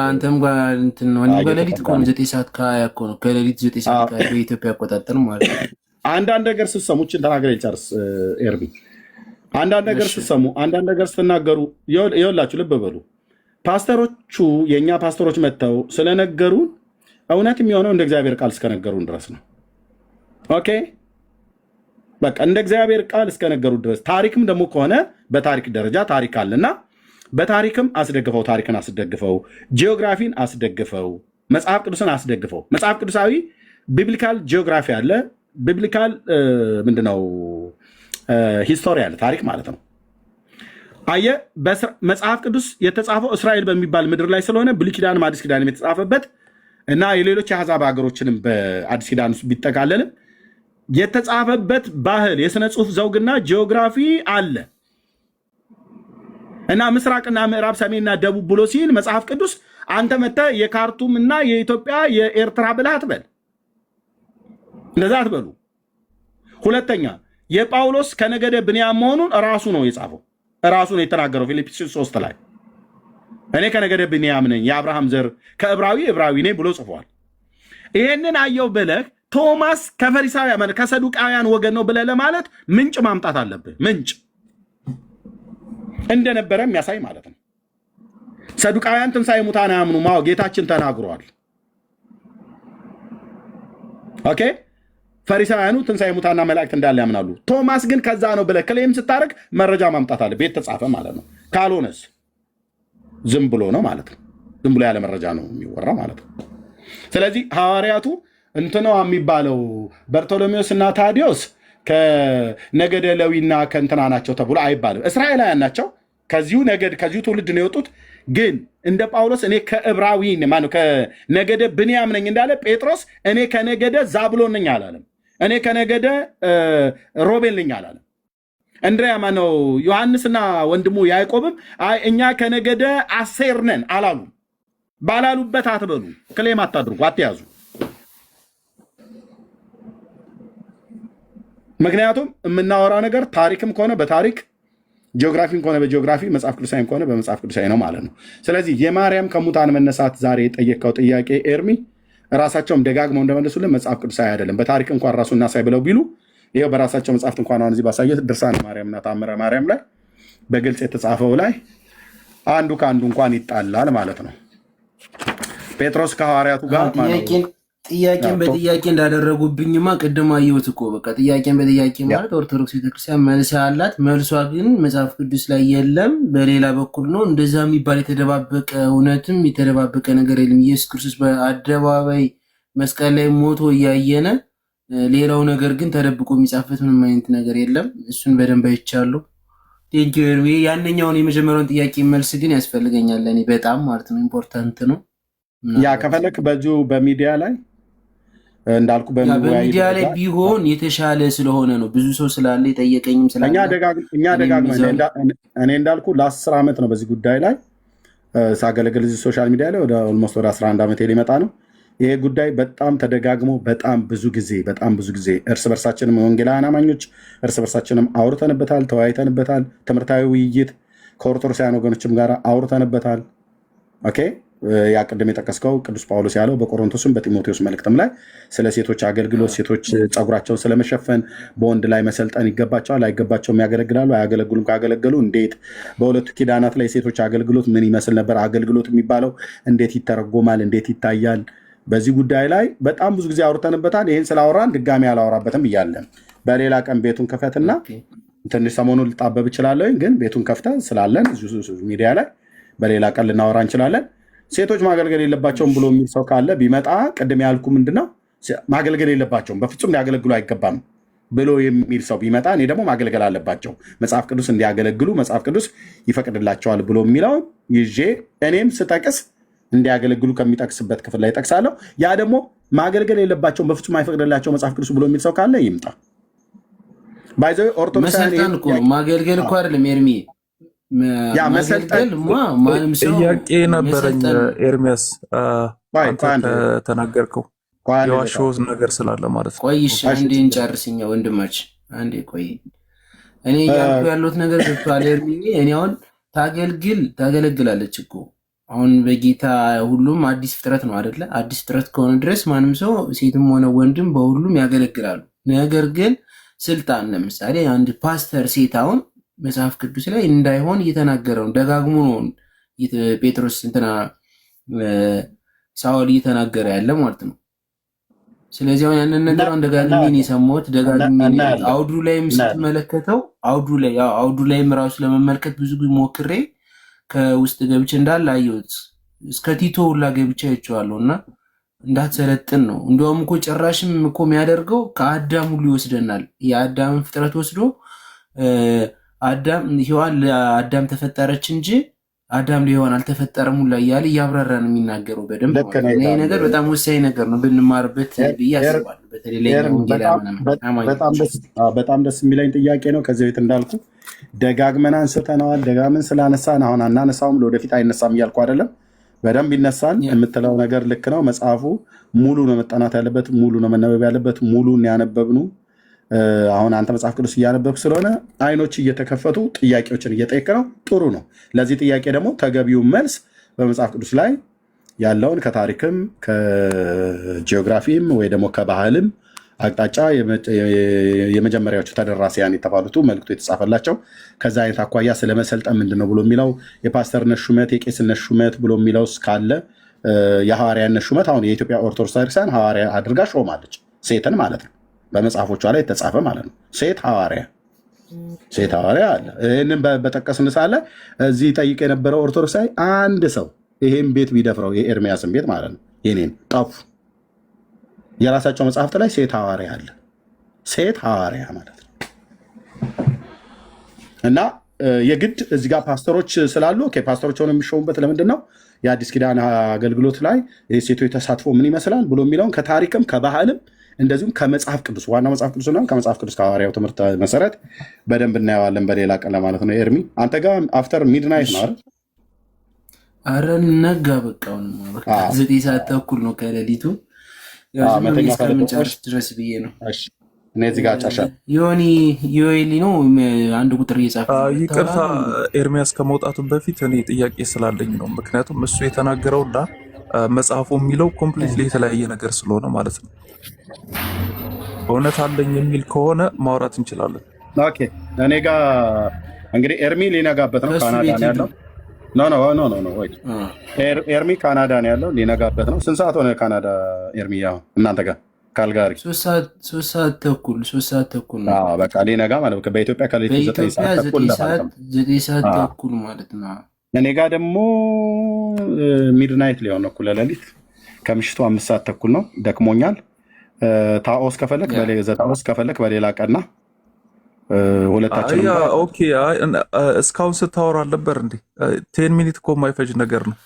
አንተም ጋር እንትን ነው። እኔ በሌሊት እኮ 9 ሰዓት ከ20 እኮ ነው ከሌሊት 9 ሰዓት በኢትዮጵያ አቆጣጠር ማለት ነው። አንዳንድ ነገር ስትሰሙችን ተናገር ይጨርስ ኤርሚ። አንዳንድ ነገር ስትሰሙ አንዳንድ ነገር ስትናገሩ ይኸውላችሁ ልብ በሉ። ፓስተሮቹ የእኛ ፓስተሮች መጥተው ስለነገሩን እውነት የሚሆነው እንደ እግዚአብሔር ቃል እስከነገሩን ድረስ ነው። ኦኬ በቃ እንደ እግዚአብሔር ቃል እስከነገሩ ድረስ። ታሪክም ደግሞ ከሆነ በታሪክ ደረጃ ታሪክ አለና በታሪክም አስደግፈው፣ ታሪክን አስደግፈው፣ ጂኦግራፊን አስደግፈው፣ መጽሐፍ ቅዱስን አስደግፈው። መጽሐፍ ቅዱሳዊ ቢብሊካል ጂኦግራፊ አለ፣ ቢብሊካል ምንድነው ሂስቶሪ አለ፣ ታሪክ ማለት ነው። አየ መጽሐፍ ቅዱስ የተጻፈው እስራኤል በሚባል ምድር ላይ ስለሆነ ብሉይ ኪዳንም አዲስ ኪዳንም የተጻፈበት እና የሌሎች የአሕዛብ ሀገሮችንም በአዲስ ኪዳን ውስጥ ቢጠቃለልም የተጻፈበት ባህል፣ የሥነ ጽሑፍ ዘውግና ጂኦግራፊ አለ እና ምስራቅና ምዕራብ፣ ሰሜንና ደቡብ ብሎ ሲል መጽሐፍ ቅዱስ አንተ መጥተህ የካርቱም እና የኢትዮጵያ የኤርትራ ብለህ አትበል። እንደዛ አትበሉ። ሁለተኛ የጳውሎስ ከነገደ ብንያም መሆኑን ራሱ ነው የጻፈው፣ ራሱ ነው የተናገረው ፊልጵስዩስ 3 ላይ እኔ ከነገደ ብንያም ነኝ የአብርሃም ዘር ከዕብራዊ ነኝ ብሎ ጽፏል። ይሄንን አየው ብለህ ቶማስ ከፈሪሳውያን ከሰዱቃውያን ወገን ነው ብለህ ለማለት ምንጭ ማምጣት አለብህ። ምንጭ እንደነበረ የሚያሳይ ማለት ነው። ሰዱቃውያን ትንሣኤ ሙታን አያምኑም። ጌታችን ተናግሯል። ኦኬ ፈሪሳውያኑ ትንሣኤ ሙታንና መላእክት እንዳለ ያምናሉ። ቶማስ ግን ከዛ ነው ብለህ ክሌም ስታደርግ መረጃ ማምጣት አለ። ቤት ተጻፈ ማለት ነው። ካልሆነስ ዝም ብሎ ነው ማለት ነው። ዝም ብሎ ያለ መረጃ ነው የሚወራ ማለት ነው። ስለዚህ ሐዋርያቱ እንትነው የሚባለው በርቶሎሜዎስ እና ታዲዮስ ከነገደ ሌዊና ከእንትና ናቸው ተብሎ አይባልም። እስራኤላውያን ናቸው። ከዚሁ ነገድ ከዚሁ ትውልድ ነው የወጡት። ግን እንደ ጳውሎስ እኔ ከዕብራዊ ማነው ከነገደ ብንያም ነኝ እንዳለ ጴጥሮስ እኔ ከነገደ ዛብሎን ነኝ አላለም። እኔ ከነገደ ሮቤል ነኝ አላለም። እንድሪያ ማነው ዮሐንስና ወንድሙ ያዕቆብም አይ እኛ ከነገደ አሴር ነን አላሉም። ባላሉበት አትበሉ፣ ክሌም አታድርጉ፣ አትያዙ። ምክንያቱም የምናወራው ነገር ታሪክም ከሆነ በታሪክ ጂኦግራፊም ከሆነ በጂኦግራፊ መጽሐፍ ቅዱሳዊም ከሆነ በመጽሐፍ ቅዱሳዊ ነው ማለት ነው። ስለዚህ የማርያም ከሙታን መነሳት ዛሬ የጠየቀው ጥያቄ ኤርሚ ራሳቸውም ደጋግመው እንደመለሱልን መጽሐፍ ቅዱሳዊ አይደለም። በታሪክ እንኳን ራሱ እናሳይ ብለው ቢሉ ይኸው በራሳቸው መጽሐፍት እንኳን አሁን እዚህ ባሳየት ድርሳነ ማርያምና ታምረ ማርያም ላይ በግልጽ የተጻፈው ላይ አንዱ ከአንዱ እንኳን ይጣላል ማለት ነው። ጴጥሮስ ከሐዋርያቱ ጋር ጥያቄን በጥያቄ እንዳደረጉብኝማ ቅድም አየሁት እኮ። በቃ ጥያቄን በጥያቄ ማለት ኦርቶዶክስ ቤተክርስቲያን መልስ አላት። መልሷ ግን መጽሐፍ ቅዱስ ላይ የለም፣ በሌላ በኩል ነው። እንደዛ የሚባል የተደባበቀ እውነትም የተደባበቀ ነገር የለም። ኢየሱስ ክርስቶስ በአደባባይ መስቀል ላይ ሞቶ እያየነ ሌላው ነገር ግን ተደብቆ የሚጻፍበት ምንም አይነት ነገር የለም። እሱን በደንብ አይቻለሁ። ያንኛውን የመጀመሪያውን ጥያቄ መልስ ግን ያስፈልገኛል ለእኔ በጣም ማለት ነው። ኢምፖርታንት ነው። ያ ከፈለክ በዚሁ በሚዲያ ላይ እንዳልኩ በሚዲያ ላይ ቢሆን የተሻለ ስለሆነ ነው። ብዙ ሰው ስላለ የጠየቀኝም ስላለ እኛ ደጋግመን እኔ እንዳልኩ ለ10 ዓመት ነው በዚህ ጉዳይ ላይ ሳገለግል እዚህ ሶሻል ሚዲያ ላይ ወደ ኦልሞስት ወደ 11 ዓመት ሊመጣ ነው። ይሄ ጉዳይ በጣም ተደጋግሞ በጣም ብዙ ጊዜ እርስ በርሳችንም ወንጌላውያን አማኞች እርስ በርሳችንም አውርተንበታል፣ ተወያይተንበታል። ትምህርታዊ ውይይት ከኦርቶዶክሳውያን ወገኖችም ጋር አውርተንበታል። ኦኬ ያ ቅድም የጠቀስከው ቅዱስ ጳውሎስ ያለው በቆሮንቶስም በጢሞቴዎስ መልእክትም ላይ ስለ ሴቶች አገልግሎት ሴቶች ፀጉራቸውን ስለመሸፈን በወንድ ላይ መሰልጠን ይገባቸዋል አይገባቸውም፣ ያገለግላሉ አያገለግሉም፣ ካገለገሉ እንዴት፣ በሁለቱ ኪዳናት ላይ ሴቶች አገልግሎት ምን ይመስል ነበር፣ አገልግሎት የሚባለው እንዴት ይተረጎማል፣ እንዴት ይታያል። በዚህ ጉዳይ ላይ በጣም ብዙ ጊዜ አውርተንበታል። ይህን ስላወራን ድጋሚ አላወራበትም እያለን በሌላ ቀን ቤቱን ከፈትና ትንሽ ሰሞኑን ልጣበብ እችላለሁ፣ ግን ቤቱን ከፍተን ስላለን ሚዲያ ላይ በሌላ ቀን ልናወራ እንችላለን። ሴቶች ማገልገል የለባቸውም ብሎ የሚል ሰው ካለ ቢመጣ ቅድም ያልኩ ምንድነው ማገልገል የለባቸውም በፍጹም ሊያገለግሉ አይገባም ብሎ የሚል ሰው ቢመጣ እኔ ደግሞ ማገልገል አለባቸው መጽሐፍ ቅዱስ እንዲያገለግሉ መጽሐፍ ቅዱስ ይፈቅድላቸዋል ብሎ የሚለውን ይዤ እኔም ስጠቅስ እንዲያገለግሉ ከሚጠቅስበት ክፍል ላይ ጠቅሳለሁ። ያ ደግሞ ማገልገል የለባቸውም በፍጹም አይፈቅድላቸው መጽሐፍ ቅዱስ ብሎ የሚል ሰው ካለ ይምጣ። ባይዘው ኦርቶዶክስ ማገልገል እኮ አይደለም ኤርሚ ጥያቄ ነበረኝ ኤርሚያስ፣ አንተ ተናገርከው የዋሸው ነገር ስላለ ማለት ነው። ቆይ እሺ አንዴ እንጨርስኛ ወንድማች፣ አንዴ ቆይ። እኔ ያልኩ ያለሁት ነገር ገብቶሃል ኤርሚ? እኔ አሁን ታገለግላለች እኮ አሁን በጌታ ሁሉም አዲስ ፍጥረት ነው አይደለ? አዲስ ፍጥረት ከሆነ ድረስ ማንም ሰው ሴትም ሆነ ወንድም በሁሉም ያገለግላሉ። ነገር ግን ስልጣን ለምሳሌ አንድ ፓስተር ሴት አሁን መጽሐፍ ቅዱስ ላይ እንዳይሆን እየተናገረ ነው። ደጋግሞ ነው ጴጥሮስ እንትና ሳውል እየተናገረ ያለ ማለት ነው። ስለዚህ አሁን ያንን ነገር ደጋግሜ ነው የሰማሁት። ደጋግሜ አውዱ ላይም ስትመለከተው አውዱ ላይም ራሱ ለመመልከት ብዙ ሞክሬ ከውስጥ ገብቼ እንዳለ አየሁት። እስከ ቲቶ ሁላ ገብቼ አይቼዋለሁ። እና እንዳትሰለጥን ነው እንደውም እኮ ጭራሽም እኮ የሚያደርገው ከአዳም ሁሉ ይወስደናል። የአዳምን ፍጥረት ወስዶ ሔዋን ለአዳም ተፈጠረች እንጂ አዳም ለሔዋን አልተፈጠረም ሁላ እያለ እያብራራ ነው የሚናገረው በደንብ። ይሄ ነገር በጣም ወሳኝ ነገር ነው ብንማርበት ብዬ አስባለሁ። በተለይ በጣም ደስ የሚለኝ ጥያቄ ነው። ከዚህ ቤት እንዳልኩ ደጋግመን አንስተነዋል። ደጋግመን ስላነሳን አሁን አናነሳውም፣ ለወደፊት አይነሳም እያልኩ አይደለም። በደንብ ይነሳል። የምትለው ነገር ልክ ነው። መጽሐፉ ሙሉ ነው መጠናት ያለበት፣ ሙሉ ነው መነበብ ያለበት። ሙሉን ያነበብኑ አሁን አንተ መጽሐፍ ቅዱስ እያነበብክ ስለሆነ አይኖች እየተከፈቱ ጥያቄዎችን እየጠየቅ ነው። ጥሩ ነው። ለዚህ ጥያቄ ደግሞ ተገቢውን መልስ በመጽሐፍ ቅዱስ ላይ ያለውን ከታሪክም ከጂኦግራፊም ወይ ደግሞ ከባህልም አቅጣጫ የመጀመሪያዎቹ ተደራሲያን የተባሉት መልክቱ የተጻፈላቸው ከዛ አይነት አኳያ ስለመሰልጠን ምንድነው ብሎ የሚለው የፓስተርነት ሹመት የቄስነት ሹመት ብሎ የሚለው ካለ የሐዋርያነት ሹመት አሁን የኢትዮጵያ ኦርቶዶክስ ቤተክርስቲያን ሐዋርያ አድርጋ ሾማለች፣ ሴትን ማለት ነው። በመጽሐፎቿ ላይ የተጻፈ ማለት ነው። ሴት ሐዋርያ አለ። ይህንን በጠቀስን ሳለ እዚህ ጠይቅ የነበረው ኦርቶዶክሳዊ አንድ ሰው ይሄን ቤት ቢደፍረው የኤርሚያስን ቤት ማለት ነው የኔን ጠፉ። የራሳቸው መጽሐፍት ላይ ሴት ሐዋርያ አለ። ሴት ሐዋርያ ማለት ነው። እና የግድ እዚህ ጋር ፓስተሮች ስላሉ ፓስተሮች ሆነው የሚሾሙበት ለምንድን ነው? የአዲስ ኪዳን አገልግሎት ላይ ሴቶች ተሳትፎ ምን ይመስላል ብሎ የሚለውን ከታሪክም ከባህልም እንደዚሁም ከመጽሐፍ ቅዱስ ዋና መጽሐፍ ቅዱስ ነው ከመጽሐፍ ቅዱስ ከሐዋርያው ትምህርት መሰረት በደንብ እናየዋለን። በሌላ ቀን ለማለት ነው። ኤርሚ አንተ ጋር አፍተር ሚድናይት ነው አይደል? አረ ነጋ በቃ 9 ሰዓት ተኩል ነው ከሌሊቱ እስከምንጨርስ ድረስ ብዬ ነው። እኔ እዚህ ጋር ጫሻል ዮኤሊ ነው አንድ ቁጥር እየጻፈ ይቅርታ ኤርሚያስ ከመውጣቱ በፊት እኔ ጥያቄ ስላለኝ ነው። ምክንያቱም እሱ የተናገረውና መጽሐፉ የሚለው ኮምፕሊትሊ የተለያየ ነገር ስለሆነ ማለት ነው። እውነት አለኝ የሚል ከሆነ ማውራት እንችላለን። ኦኬ እኔ ጋር እንግዲህ ኤርሚ ሊነጋበት ነው። ካናዳ ነው ያለው። ኖ ኤርሚ ካናዳ ነው ያለው። ሊነጋበት ነው። ስንት ሰዓት ሆነ ካናዳ ኤርሚ? ያው እናንተ ጋር ካልጋሪ 3 ሰዓት ተኩል ነው። በቃ ሊነጋ ማለት ነው። በኢትዮጵያ ከሌሊቱ 9 ሰዓት ተኩል ማለት ነው። እኔ ጋር ደግሞ ሚድናይት ሊሆን ነው። እኩለ ሌሊት ከምሽቱ 5 ሰዓት ተኩል ነው። ደክሞኛል። ታኦስ ከፈለክ በሌላ ቀና ሁለታችን። ኦኬ እስካሁን ስታወራ አልነበር እንዴ? 10 ሚኒት እኮ የማይፈጅ ነገር ነው።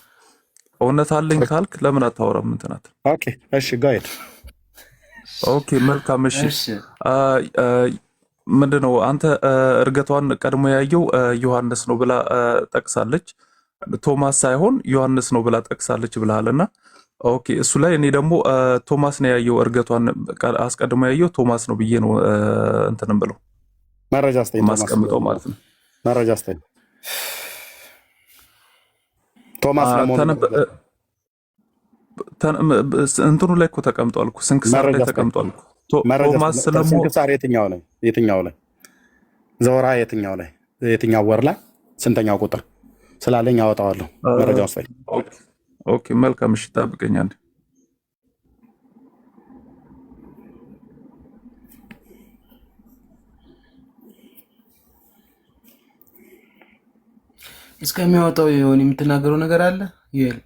እውነት አለኝ ካልክ ለምን አታወራም? እንትናት ኦኬ እሺ ጋይድ ኦኬ መልካም እሺ። ምንድነው አንተ እርገቷን ቀድሞ ያየው ዮሐንስ ነው ብላ ጠቅሳለች። ቶማስ ሳይሆን ዮሐንስ ነው ብላ ጠቅሳለች ብለሃልና ኦኬ እሱ ላይ እኔ ደግሞ ቶማስ ነው ያየው እርገቷን አስቀድሞ ያየው ቶማስ ነው ብዬ ነው እንትንም ብለው መረጃ አስተኝ ማስቀምጠው ማለት ነው። መረጃ አስተኝ ቶማስ ነው እንትኑ ላይ እኮ ተቀምጧል እኮ ስንክሳር ላይ ተቀምጧል እኮ ቶማስ ስለሞ ስንክሳር የትኛው ላይ ዘወራ የትኛው ወር ላይ ስንተኛው ቁጥር ስላለኝ አወጣዋለሁ። መረጃ አስተኝ ኦኬ መልካም እሺ ጠብቀኝ አንዴ። እስከሚያወጣው የሆነ የምትናገረው ነገር አለ ይል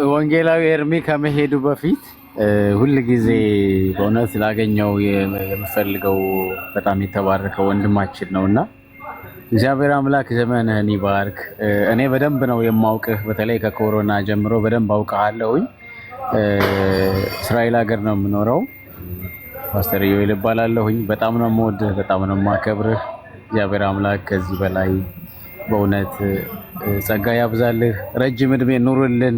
ወንጌላዊ ኤርሚ ከመሄዱ በፊት ሁል ጊዜ በእውነት ላገኘው የምፈልገው በጣም የተባረከ ወንድማችን ነውና እግዚአብሔር አምላክ ዘመንህን ይባርክ። እኔ በደንብ ነው የማውቅህ። በተለይ ከኮሮና ጀምሮ በደንብ አውቅሃለሁኝ። እስራኤል ሀገር ነው የምኖረው። ፓስተር ዮኤል እባላለሁኝ። በጣም ነው የምወድህ፣ በጣም ነው የማከብርህ። እግዚአብሔር አምላክ ከዚህ በላይ በእውነት ጸጋ ያብዛልህ፣ ረጅም ዕድሜ ኑርልን።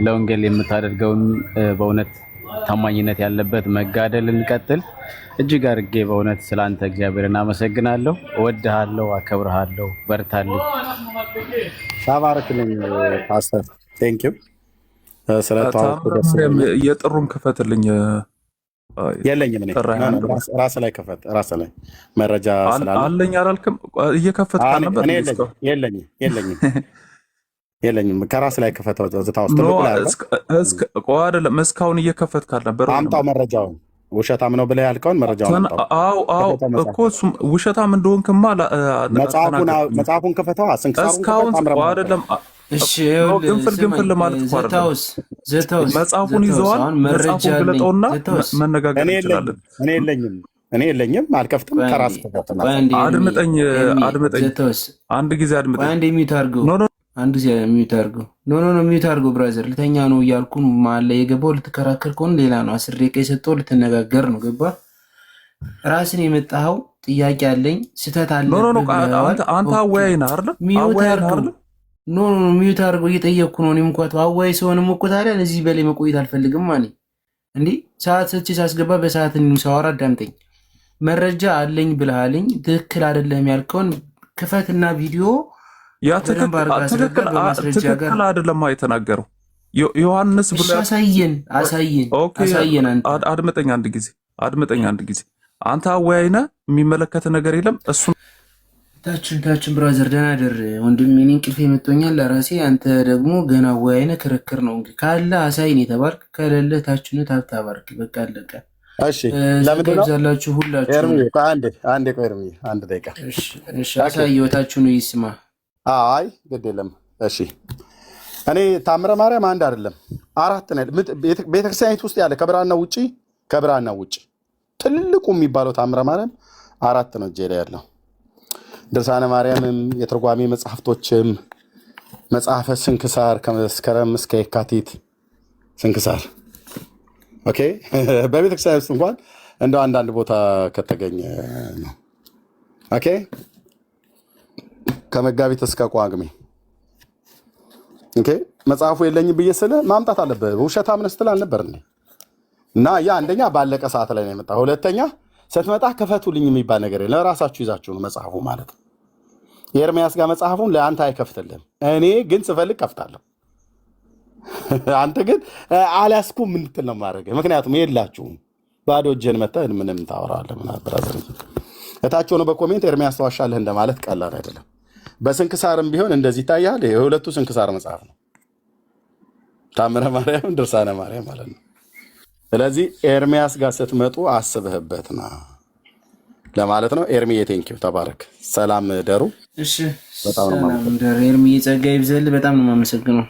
ለወንጌል የምታደርገውን በእውነት ታማኝነት ያለበት መጋደልን ቀጥል። እጅግ አድርጌ በእውነት ስላንተ እግዚአብሔርን አመሰግናለሁ። እወድሃለሁ፣ አከብርሃለሁ። በርታልኝ። ተባረክልኝ ፓስተር። ቴንክ ዩ የጥሩን ክፈትልኝ። የለኝም ራስ ላይ ክፈት። ራስ ላይ መረጃ ስላለ አለኝ አላልክም? እየከፈትክ ነበር። የለኝም ከራስ ላይ ክፈት። ዝታውስ አይደለም እስካሁን እየከፈትክ አልነበር? አምጣው መረጃውን። ውሸታም ነው ብለህ ያልከውን መረጃውን አዎ እኮ ውሸታም እንደሆንክማ መጽሐፉን ክፈተዋ። እስካሁን አይደለም ግንፍል ማለት እኮ አይደለም። መጽሐፉን ይዘዋል። መጽሐፉን ግለጠውና መነጋገር እንችላለን። እኔ የለኝም አልከፍትም። ከራስ አድምጠኝ አንድ ጊዜ አድምጠኝ። አንድ ሚዩት አድርገው ሚዩት አድርገው ብራዘር። ልተኛ ነው እያልኩ መሀል ላይ የገባው ልትከራከር ከሆነ ሌላ ነው። 10 ደቂቃ የሰጠው ልትነጋገር ነው። ገባ? ራስን የመጣኸው ጥያቄ አለኝ ስህተት አለ። አንተ አወያይ ነህ አይደል? ሚዩት አድርገው እየጠየቅኩ ነው። እኔም እንኳን አወያይ ሲሆንም እኮ ታዲያ እዚህ በላይ መቆየት አልፈልግም ማለት እንዲህ ሰዓት ሰጪ ሳስገባ በሰዓት ሳወራ አዳምጠኝ። መረጃ አለኝ ብለሃልኝ ትክክል አይደለም ያልከውን ክፈትና ቪዲዮ ያ ትክክል አይደለም የተናገረው ዮሐንስ ብሎ አሳየን። አድምጠኝ አንድ ጊዜ አንተ አወያይ ነህ። የሚመለከት ነገር የለም። እሱ ታችን ብራዘር ደህና ደር ወንድሜ። እኔ እንቅልፌ መጥቶኛል ለራሴ። አንተ ደግሞ ገና ወያይነ ክርክር ነው እንግዲህ። ካለ አሳይን የተባርክ ከሌለ ታችን ታብታባርክ። በቃ አለቀ። እሺ ለምንድን ነው ይዛላችሁ ሁላችሁ? አንዴ ቆይ ኤርሚ፣ አንድ ደቂቃ። እሺ አሳየው። ታችን ይስማ። አይ ግድ የለም። እሺ እኔ ታምረ ማርያም አንድ አይደለም 4 ነው ቤተክርስቲያኒት ውስጥ ያለ ከብራና ውጪ ትልቁ የሚባለው ታምረ ማርያም 4 ነው እጄ ላይ ያለው። ድርሳነ ማርያምም የትርጓሜ መጽሐፍቶችም መጽሐፈ ስንክሳር ከመስከረም እስከ የካቲት ስንክሳር ኦኬ። በቤተክርስቲያን ውስጥ እንኳን እንደው አንዳንድ ቦታ ከተገኘ ነው ኦኬ። ከመጋቢት እስከ ቋግሜ ኦኬ። መጽሐፉ የለኝም ብዬ ስለ ማምጣት አለበት ውሸታም ነህ ስትል አልነበር እና ያ አንደኛ ባለቀ ሰዓት ላይ ነው የመጣው። ሁለተኛ ስትመጣ ከፈቱልኝ የሚባል ነገር የለም። ለራሳችሁ ይዛችሁ ነው መጽሐፉ ማለት ነው። የኤርሚያስ ጋር መጽሐፉን ለአንተ አይከፍትልም። እኔ ግን ስፈልግ ከፍታለሁ። አንተ ግን አልያዝኩም ምንትል ነው ማድረግ። ምክንያቱም የላችሁም። ባዶ እጅን መተህ ምንም ታወራለህ። ምን ብራዘር እታች ሆኖ በኮሜንት ኤርሚያስ ተዋሻለህ እንደማለት ቀላል አይደለም። በስንክሳርም ቢሆን እንደዚህ ይታያል። የሁለቱ ስንክሳር መጽሐፍ ነው፣ ታምረ ማርያም ድርሳነ ማርያም ማለት ነው። ስለዚህ ኤርሚያስ ጋር ስትመጡ አስበህበት ና ለማለት ነው። ኤርሚ ቴንኪው፣ ተባረክ። ሰላም ደሩ። እሺ ሰላም ደሩ። ኤርሚ ጸጋ ይብዛል። በጣም ነው የማመሰግነው።